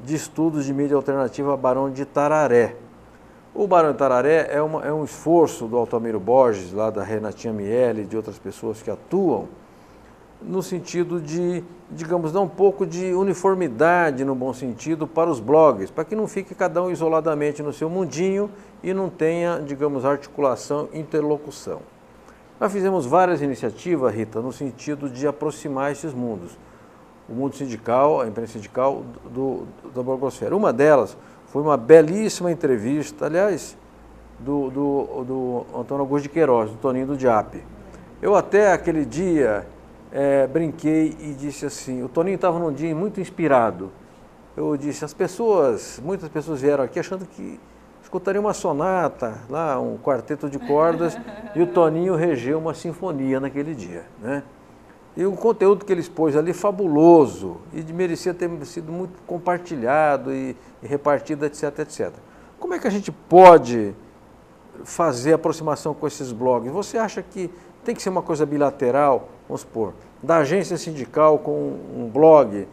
de Estudos de Mídia Alternativa Barão de Tararé. O Barão de Tararé é um esforço do Altamiro Borges, lá da Renatinha Miele e de outras pessoas que atuam, no sentido de, digamos, dar um pouco de uniformidade, no bom sentido, para os blogs, para que não fique cada um isoladamente no seu mundinho e não tenha, digamos, articulação, interlocução. Nós fizemos várias iniciativas, Rita, no sentido de aproximar esses mundos. O mundo sindical, a imprensa sindical da blogosfera. Uma delas foi uma belíssima entrevista, aliás, do Antônio Augusto de Queiroz, do Toninho do Diap. Eu até aquele dia brinquei e disse assim, o Toninho estava num dia muito inspirado. Eu disse, muitas pessoas vieram aqui achando que escutariam uma sonata, lá, um quarteto de cordas, e o Toninho regeu uma sinfonia naquele dia, né? E o conteúdo que ele expôs ali, fabuloso, e merecia ter sido muito compartilhado e repartido, etc, etc. Como é que a gente pode fazer aproximação com esses blogs? Você acha que tem que ser uma coisa bilateral, vamos supor, da agência sindical com um blog,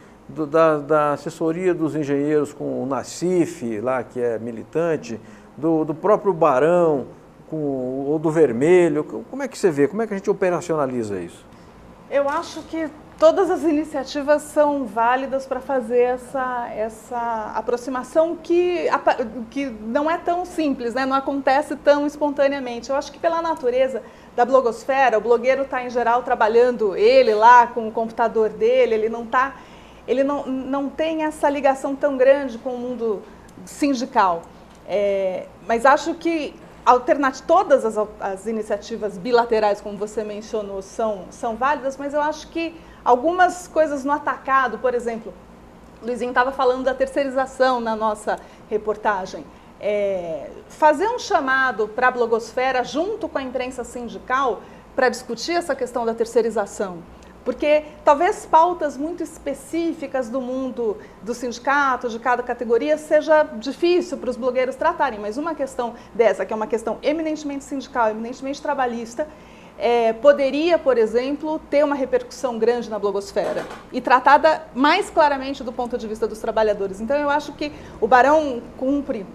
da assessoria dos engenheiros com o Nassif, lá que é militante, do próprio Barão ou do Vermelho? Como é que você vê? Como é que a gente operacionaliza isso? Eu acho que todas as iniciativas são válidas para fazer essa aproximação que não é tão simples, né? Não acontece tão espontaneamente. Eu acho que pela natureza da blogosfera, o blogueiro está em geral trabalhando ele lá com o computador dele, ele não tem essa ligação tão grande com o mundo sindical. Mas acho que todas as iniciativas bilaterais, como você mencionou, são válidas, mas eu acho que algumas coisas no atacado, por exemplo, o Luizinho estava falando da terceirização na nossa reportagem. Fazer um chamado para a blogosfera junto com a imprensa sindical para discutir essa questão da terceirização. Porque talvez pautas muito específicas do mundo do sindicato, de cada categoria, seja difícil para os blogueiros tratarem, mas uma questão dessa, que é uma questão eminentemente sindical, eminentemente trabalhista, poderia, por exemplo, ter uma repercussão grande na blogosfera e tratada mais claramente do ponto de vista dos trabalhadores. Então eu acho que o Barão cumpre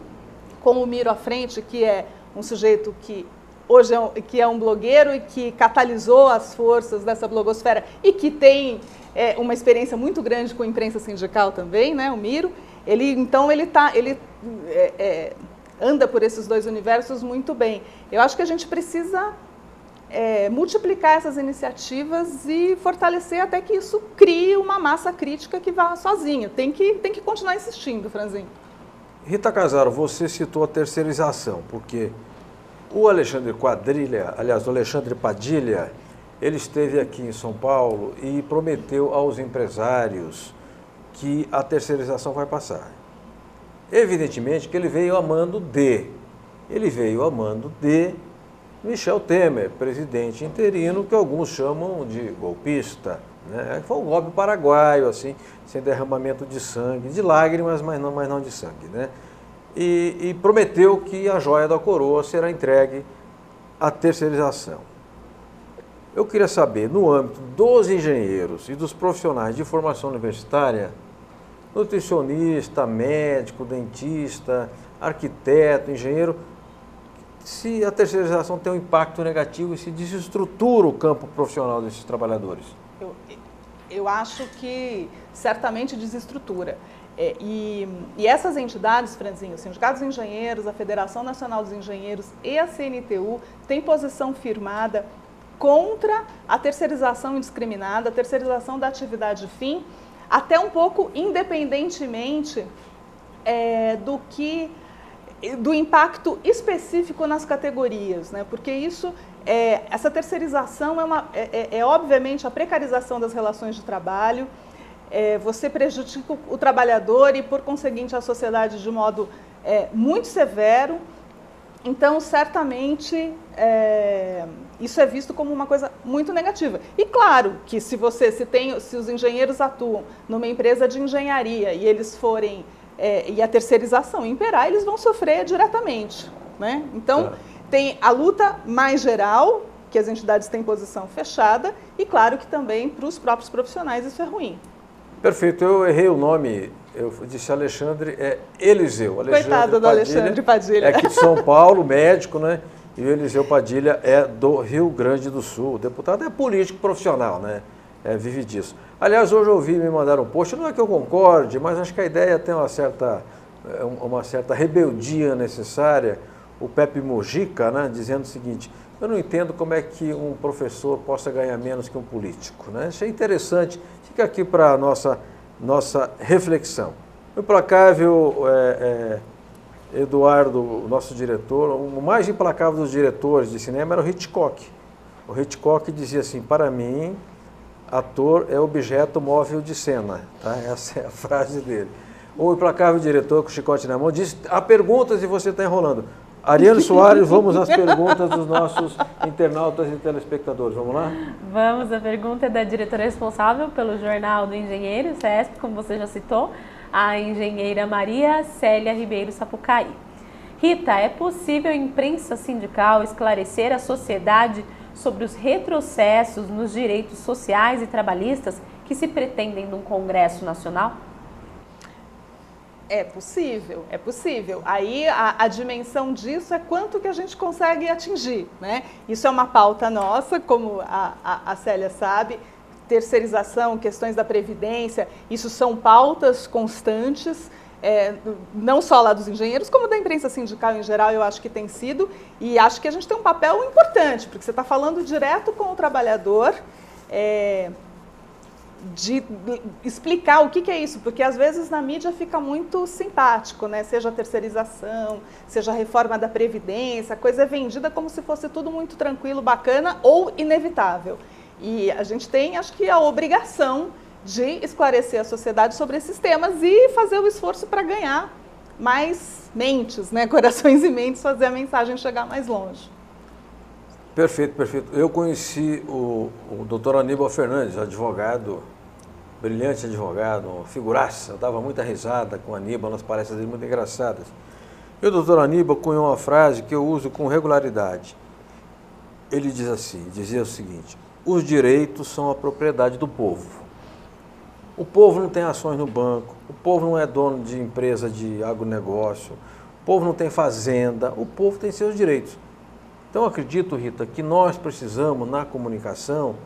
com o Miro à frente, que é um sujeito que hoje é um blogueiro e que catalisou as forças dessa blogosfera e que tem uma experiência muito grande com a imprensa sindical também, né, o Miro. Ele anda por esses dois universos muito bem. Eu acho que a gente precisa multiplicar essas iniciativas e fortalecer até que isso crie uma massa crítica que vá sozinha. Tem que continuar insistindo, Franzinho. Rita Casaro, você citou a terceirização, porque o Alexandre Quadrilha, aliás, o Alexandre Padilha, ele esteve aqui em São Paulo e prometeu aos empresários que a terceirização vai passar. Evidentemente que ele veio a mando de Michel Temer, presidente interino, que alguns chamam de golpista, né? Foi um golpe paraguaio, assim, sem derramamento de sangue, de lágrimas, mas não de sangue, né? E prometeu que a joia da coroa será entregue à terceirização. Eu queria saber, no âmbito dos engenheiros e dos profissionais de formação universitária, nutricionista, médico, dentista, arquiteto, engenheiro, se a terceirização tem um impacto negativo e se desestrutura o campo profissional desses trabalhadores. Eu acho que certamente desestrutura. E essas entidades, Franzinho, os sindicatos de engenheiros, a Federação Nacional dos Engenheiros e a CNTU têm posição firmada contra a terceirização indiscriminada, a terceirização da atividade fim, até um pouco independentemente do impacto específico nas categorias, né? Porque essa terceirização é obviamente a precarização das relações de trabalho, você prejudica o trabalhador e, por conseguinte, a sociedade de modo muito severo. Então, certamente, isso é visto como uma coisa muito negativa. E claro que se os engenheiros atuam numa empresa de engenharia e eles forem e a terceirização imperar, eles vão sofrer diretamente, né? Então, tem a luta mais geral, que as entidades têm posição fechada, e claro que também para os próprios profissionais isso é ruim. Perfeito, eu errei o nome, eu disse Alexandre, Eliseu. Coitado do Alexandre Padilha. É aqui de São Paulo, médico, né? E o Eliseu Padilha é do Rio Grande do Sul. O deputado é político profissional, né? Vive disso. Aliás, hoje eu ouvi me mandar um post, não é que eu concorde, mas acho que a ideia tem uma certa rebeldia necessária. O Pepe Mujica, né, dizendo o seguinte: eu não entendo como é que um professor possa ganhar menos que um político, né? Isso é interessante, fica aqui para a nossa reflexão. O implacável Eduardo, o nosso diretor, o mais implacável dos diretores de cinema era o Hitchcock. O Hitchcock dizia assim: para mim, ator é objeto móvel de cena, tá? Essa é a frase dele. O implacável diretor, com o chicote na mão, disse: há perguntas e você está enrolando. Ariane Soares, vamos às perguntas dos nossos internautas e telespectadores. Vamos lá? Vamos, a pergunta é da diretora responsável pelo Jornal do Engenheiro, CESP, como você já citou, a engenheira Maria Célia Ribeiro Sapucaí. Rita, é possível a imprensa sindical esclarecer a sociedade sobre os retrocessos nos direitos sociais e trabalhistas que se pretendem num Congresso Nacional? É possível, é possível. Aí a dimensão disso é quanto que a gente consegue atingir, né? Isso é uma pauta nossa, como a Célia sabe, terceirização, questões da Previdência, isso são pautas constantes, não só lá dos engenheiros, como da imprensa sindical em geral, eu acho que tem sido, e acho que a gente tem um papel importante, porque você está falando direto com o trabalhador, de explicar o que é isso, porque às vezes na mídia fica muito simpático, né? Seja a terceirização, seja a reforma da Previdência, a coisa é vendida como se fosse tudo muito tranquilo, bacana ou inevitável. E a gente tem, acho que, a obrigação de esclarecer a sociedade sobre esses temas e fazer o esforço para ganhar mais mentes, né? Corações e mentes, fazer a mensagem chegar mais longe. Perfeito, perfeito. Eu conheci o doutor Aníbal Fernandes, advogado, brilhante advogado, figuraça. Eu dava muita risada com o Aníbal nas palestras dele, muito engraçadas. E o doutor Aníbal cunhou uma frase que eu uso com regularidade. Ele dizia o seguinte: os direitos são a propriedade do povo. O povo não tem ações no banco, o povo não é dono de empresa de agronegócio, o povo não tem fazenda, o povo tem seus direitos. Então, acredito, Rita, que nós precisamos, na comunicação,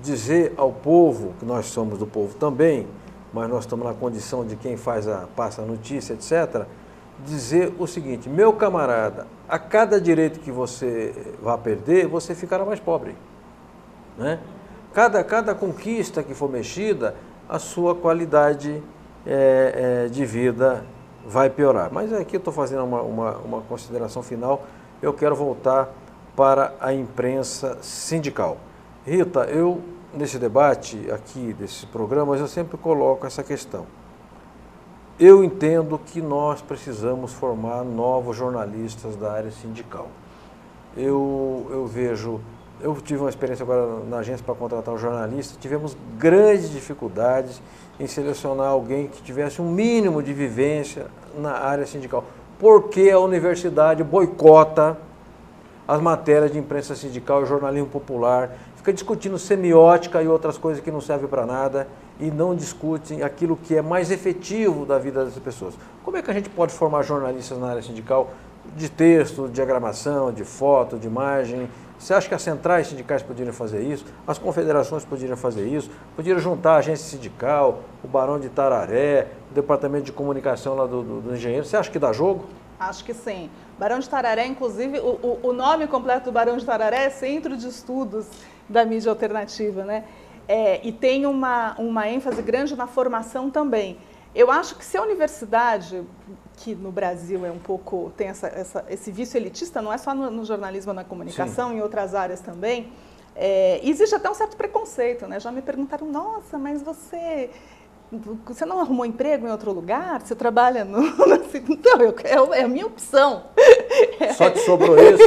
dizer ao povo, que nós somos do povo também, mas nós estamos na condição de quem passa a notícia, etc., dizer o seguinte: meu camarada, a cada direito que você vá perder, você ficará mais pobre, né? Cada conquista que for mexida, a sua qualidade de vida vai piorar. Mas aqui eu estou fazendo uma consideração final. Eu quero voltar para a imprensa sindical. Rita, eu, nesse debate aqui, desses programas, eu sempre coloco essa questão. Eu entendo que nós precisamos formar novos jornalistas da área sindical. Eu tive uma experiência agora na agência para contratar um jornalista, tivemos grandes dificuldades em selecionar alguém que tivesse um mínimo de vivência na área sindical, porque a universidade boicota as matérias de imprensa sindical e jornalismo popular, fica discutindo semiótica e outras coisas que não servem para nada e não discutem aquilo que é mais efetivo da vida das pessoas. Como é que a gente pode formar jornalistas na área sindical de texto, de diagramação, de foto, de imagem? Você acha que as centrais sindicais poderiam fazer isso? As confederações poderiam fazer isso? Poderiam juntar a agência sindical, o Barão de Tararé, o departamento de comunicação lá do engenheiro? Você acha que dá jogo? Acho que sim. Barão de Tararé, inclusive, o nome completo do Barão de Tararé é Centro de Estudos da Mídia Alternativa, né? E tem uma ênfase grande na formação também. Eu acho que se a universidade, que no Brasil é um pouco, tem esse vício elitista, não é só no jornalismo, na comunicação, em outras áreas também, existe até um certo preconceito, né? Já me perguntaram, nossa, mas você não arrumou emprego em outro lugar? Você trabalha no... Então, é a minha opção. Só te sobrou isso?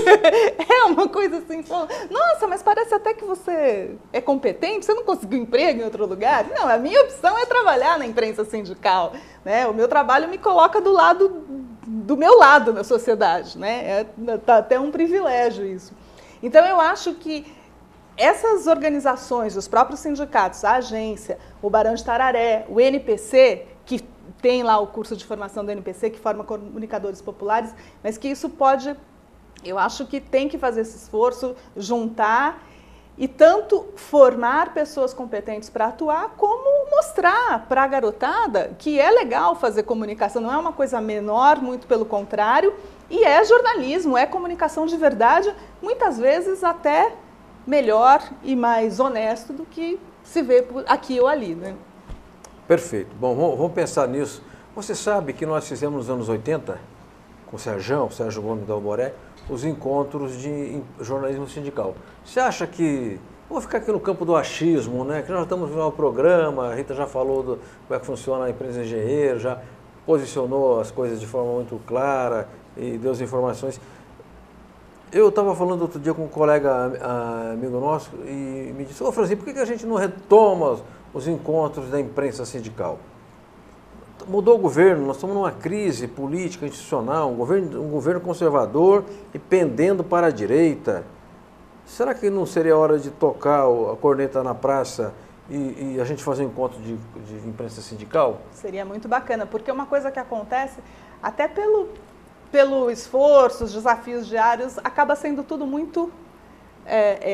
É uma coisa assim, nossa, mas parece até que você é competente, você não conseguiu emprego em outro lugar? Não, a minha opção é trabalhar na imprensa sindical, né? O meu trabalho me coloca do meu lado na sociedade, né? Tá até um privilégio isso. Então, eu acho que essas organizações, os próprios sindicatos, a agência, o Barão de Tararé, o NPC, que tem lá o curso de formação do NPC, que forma comunicadores populares, mas que isso pode, eu acho que tem que fazer esse esforço, juntar e tanto formar pessoas competentes para atuar, como mostrar para a garotada que é legal fazer comunicação, não é uma coisa menor, muito pelo contrário, e é jornalismo, é comunicação de verdade, muitas vezes até melhor e mais honesto do que se vê aqui ou ali, né? Perfeito. Bom, vamos pensar nisso. Você sabe que nós fizemos nos anos 80, com o Sérgio Gomes da Alboré, os encontros de jornalismo sindical. Você acha que... Vou ficar aqui no campo do achismo, né? Que nós estamos vendo o programa, a Rita já falou como é que funciona a empresa engenheiro, já posicionou as coisas de forma muito clara e deu as informações. Eu estava falando outro dia com um colega amigo nosso e me disse, Francisco, por que a gente não retoma os encontros da imprensa sindical? Mudou o governo, nós estamos numa crise política, institucional, um governo conservador e pendendo para a direita. Será que não seria hora de tocar a corneta na praça e a gente fazer um encontro de imprensa sindical? Seria muito bacana, porque uma coisa que acontece, até pelo esforço, os desafios diários, acaba sendo tudo muito...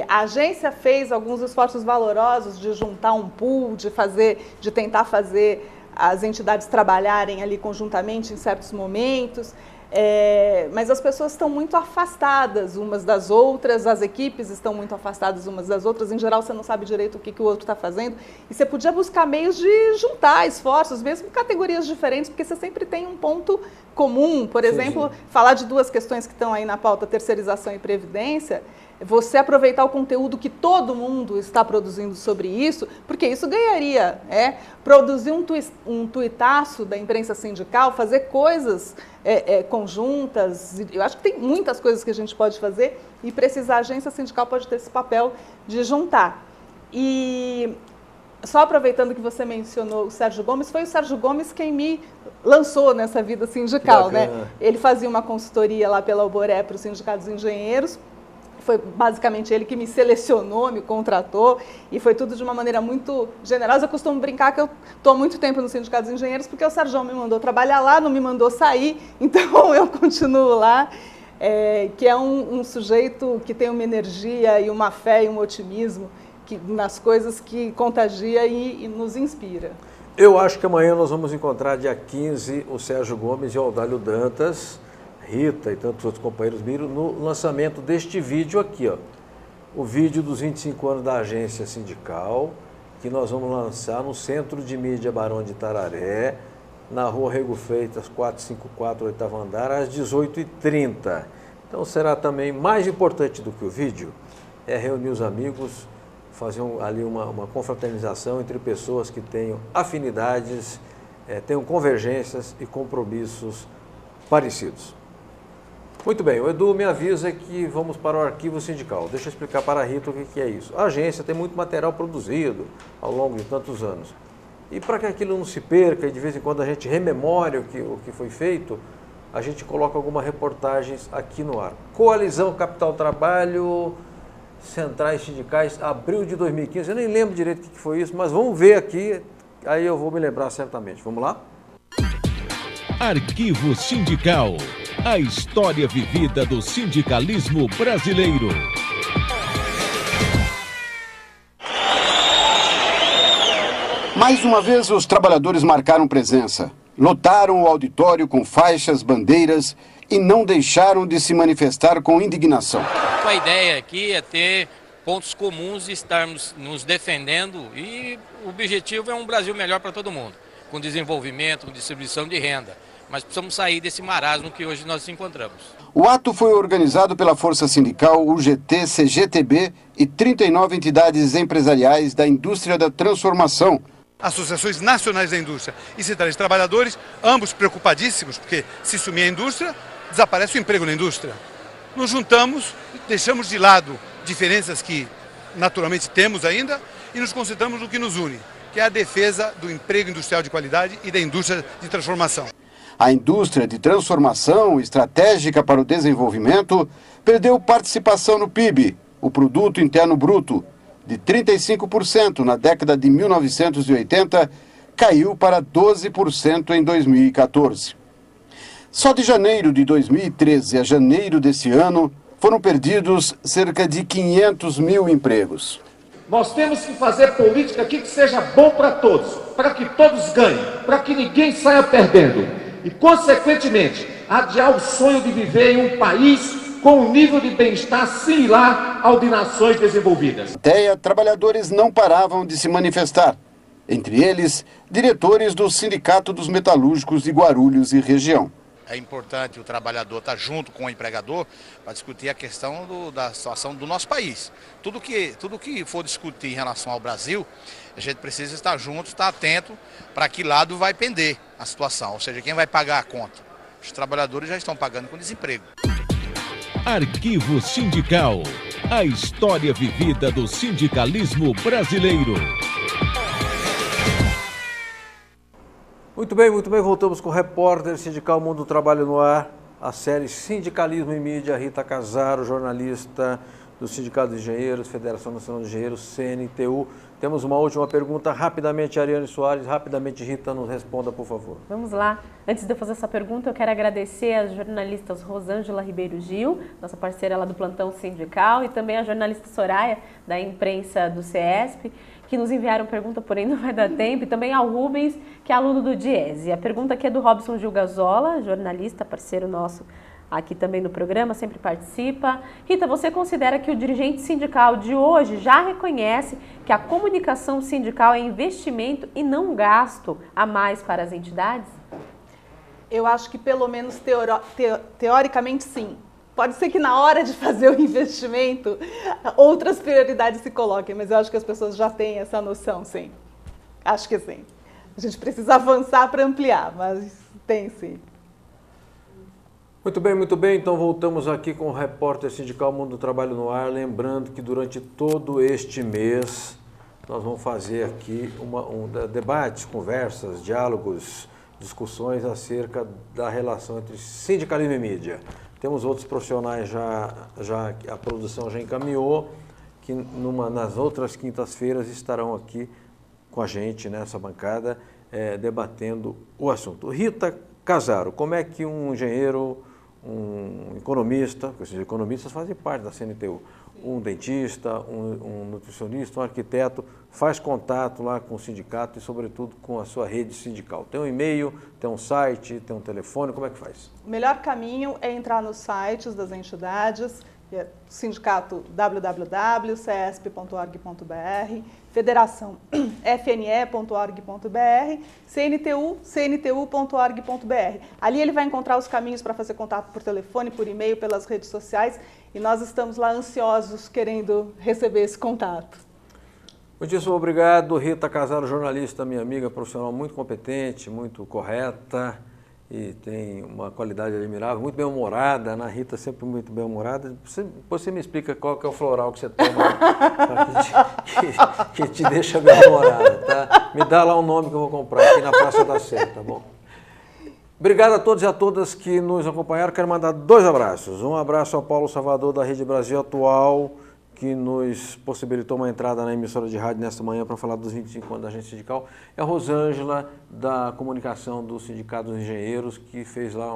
a agência fez alguns esforços valorosos de juntar um pool, de tentar fazer as entidades trabalharem ali conjuntamente em certos momentos, mas as pessoas estão muito afastadas umas das outras, as equipes estão muito afastadas umas das outras, em geral você não sabe direito o que o outro está fazendo, e você podia buscar meios de juntar esforços, mesmo categorias diferentes, porque você sempre tem um ponto comum, por exemplo, falar de duas questões que estão aí na pauta, terceirização e previdência, você aproveitar o conteúdo que todo mundo está produzindo sobre isso, porque isso ganharia, produzir um tuitaço da imprensa sindical, fazer coisas conjuntas, eu acho que tem muitas coisas que a gente pode fazer e precisar, a agência sindical pode ter esse papel de juntar. E só aproveitando que você mencionou o Sérgio Gomes, foi o Sérgio Gomes quem me lançou nessa vida sindical, né? Ele fazia uma consultoria lá pela Alboré para os sindicatos engenheiros, foi basicamente ele que me selecionou, me contratou, e foi tudo de uma maneira muito generosa. Eu costumo brincar que eu estou há muito tempo no Sindicato dos Engenheiros, porque o Sérgio me mandou trabalhar lá, não me mandou sair, então eu continuo lá, que é um sujeito que tem uma energia e uma fé e um otimismo nas coisas que contagia e nos inspira. Eu acho que amanhã nós vamos encontrar, dia 15, o Sérgio Gomes e o Audálio Dantas, Rita e tantos outros companheiros Miro, no lançamento deste vídeo aqui, ó. O vídeo dos 25 anos da agência sindical, que nós vamos lançar no Centro de Mídia Barão de Itararé, na Rua Rego Freitas, 454, 8º andar, às 18h30. Então será também mais importante do que o vídeo, é reunir os amigos, fazer ali uma confraternização entre pessoas que tenham afinidades, tenham convergências e compromissos parecidos. Muito bem, o Edu me avisa que vamos para o arquivo sindical. Deixa eu explicar para a Rita o que é isso. A agência tem muito material produzido ao longo de tantos anos. E para que aquilo não se perca e de vez em quando a gente rememore o que foi feito, a gente coloca algumas reportagens aqui no ar. Coalizão Capital Trabalho, Centrais Sindicais, abril de 2015. Eu nem lembro direito o que foi isso, mas vamos ver aqui, aí eu vou me lembrar certamente. Vamos lá? Arquivo Sindical. A história vivida do sindicalismo brasileiro. Mais uma vez, os trabalhadores marcaram presença. Lotaram o auditório com faixas, bandeiras e não deixaram de se manifestar com indignação. A ideia aqui é ter pontos comuns e estarmos nos defendendo, e o objetivo é um Brasil melhor para todo mundo, com desenvolvimento, com distribuição de renda. Mas precisamos sair desse marasmo que hoje nós nos encontramos. O ato foi organizado pela Força Sindical, UGT, CGTB e 39 entidades empresariais da indústria da transformação. Associações nacionais da indústria e centrais de trabalhadores, ambos preocupadíssimos, porque se sumir a indústria, desaparece o emprego na indústria. Nos juntamos, deixamos de lado diferenças que naturalmente temos ainda e nos concentramos no que nos une, que é a defesa do emprego industrial de qualidade e da indústria de transformação. A indústria de transformação, estratégica para o desenvolvimento, perdeu participação no PIB, o Produto Interno Bruto, de 35% na década de 1980, caiu para 12% em 2014. Só de janeiro de 2013 a janeiro desse ano, foram perdidos cerca de 500 mil empregos. Nós temos que fazer política aqui que seja bom para todos, para que todos ganhem, para que ninguém saia perdendo. E, consequentemente, adiar o sonho de viver em um país com um nível de bem-estar similar ao de nações desenvolvidas. Até trabalhadores não paravam de se manifestar. Entre eles, diretores do Sindicato dos Metalúrgicos de Guarulhos e região. É importante o trabalhador estar junto com o empregador para discutir a questão da situação do nosso país. Tudo que for discutir em relação ao Brasil, a gente precisa estar junto, estar atento para que lado vai pender a situação, ou seja, quem vai pagar a conta. Os trabalhadores já estão pagando com desemprego. Arquivo Sindical. A história vivida do sindicalismo brasileiro. Muito bem, voltamos com o repórter sindical Mundo do Trabalho no Ar, a série Sindicalismo e Mídia, Rita Casaro, jornalista do Sindicato de Engenheiros, Federação Nacional de Engenheiros, CNTU. Temos uma última pergunta, rapidamente, Ariane Soares, rapidamente, Rita, nos responda, por favor. Vamos lá. Antes de eu fazer essa pergunta, eu quero agradecer às jornalistas Rosângela Ribeiro Gil, nossa parceira lá do Plantão Sindical, e também a jornalista Soraya, da imprensa do CESP, que nos enviaram pergunta, porém não vai dar tempo, e também ao Rubens, que é aluno do Diese. A pergunta aqui é do Robson Gil Gazola, jornalista, parceiro nosso aqui também no programa, sempre participa. Rita, você considera que o dirigente sindical de hoje já reconhece que a comunicação sindical é investimento e não gasto a mais para as entidades? Eu acho que pelo menos teoricamente sim. Pode ser que na hora de fazer o investimento outras prioridades se coloquem, mas eu acho que as pessoas já têm essa noção, sim. Acho que sim. A gente precisa avançar para ampliar, mas tem sim. Muito bem, então voltamos aqui com o repórter sindical Mundo do Trabalho no Ar, lembrando que durante todo este mês nós vamos fazer aqui debates, conversas, diálogos, discussões acerca da relação entre sindicalismo e mídia. Temos outros profissionais a produção já encaminhou, que nas outras quintas-feiras estarão aqui com a gente nessa bancada, debatendo o assunto. Rita Casaro, como é que um engenheiro, um economista, porque esses economistas fazem parte da CNTU, um dentista, um nutricionista, um arquiteto, faz contato lá com o sindicato e, sobretudo, com a sua rede sindical. Tem um e-mail, tem um site, tem um telefone, como é que faz? O melhor caminho é entrar nos sites das entidades, sindicato www.cesp.org.br, federação fne.org.br, CNTU, cntu.org.br. Ali ele vai encontrar os caminhos para fazer contato por telefone, por e-mail, pelas redes sociais, e nós estamos lá ansiosos querendo receber esse contato. Muitíssimo obrigado, Rita Casaro, jornalista, minha amiga, profissional muito competente, muito correta e tem uma qualidade admirável, muito bem-humorada, né? Rita sempre muito bem-humorada. Você me explica qual que é o floral que você toma que te deixa bem-humorada, tá? Me dá lá um nome que eu vou comprar aqui na Praça da Sé, tá bom? Obrigado a todos e a todas que nos acompanharam. Quero mandar 2 abraços. Um abraço ao Paulo Salvador, da Rede Brasil Atual, que nos possibilitou uma entrada na emissora de rádio nesta manhã para falar dos 25 anos da agência sindical. É a Rosângela, da comunicação do Sindicato dos Engenheiros, que fez lá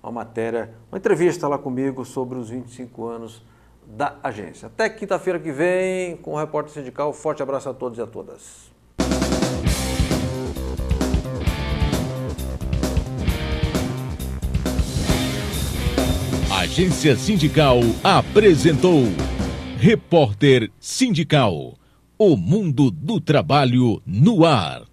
uma matéria, uma entrevista lá comigo sobre os 25 anos da agência. Até quinta-feira que vem, com o Repórter Sindical. Forte abraço a todos e a todas. A Agência Sindical apresentou Repórter Sindical, o mundo do trabalho no ar.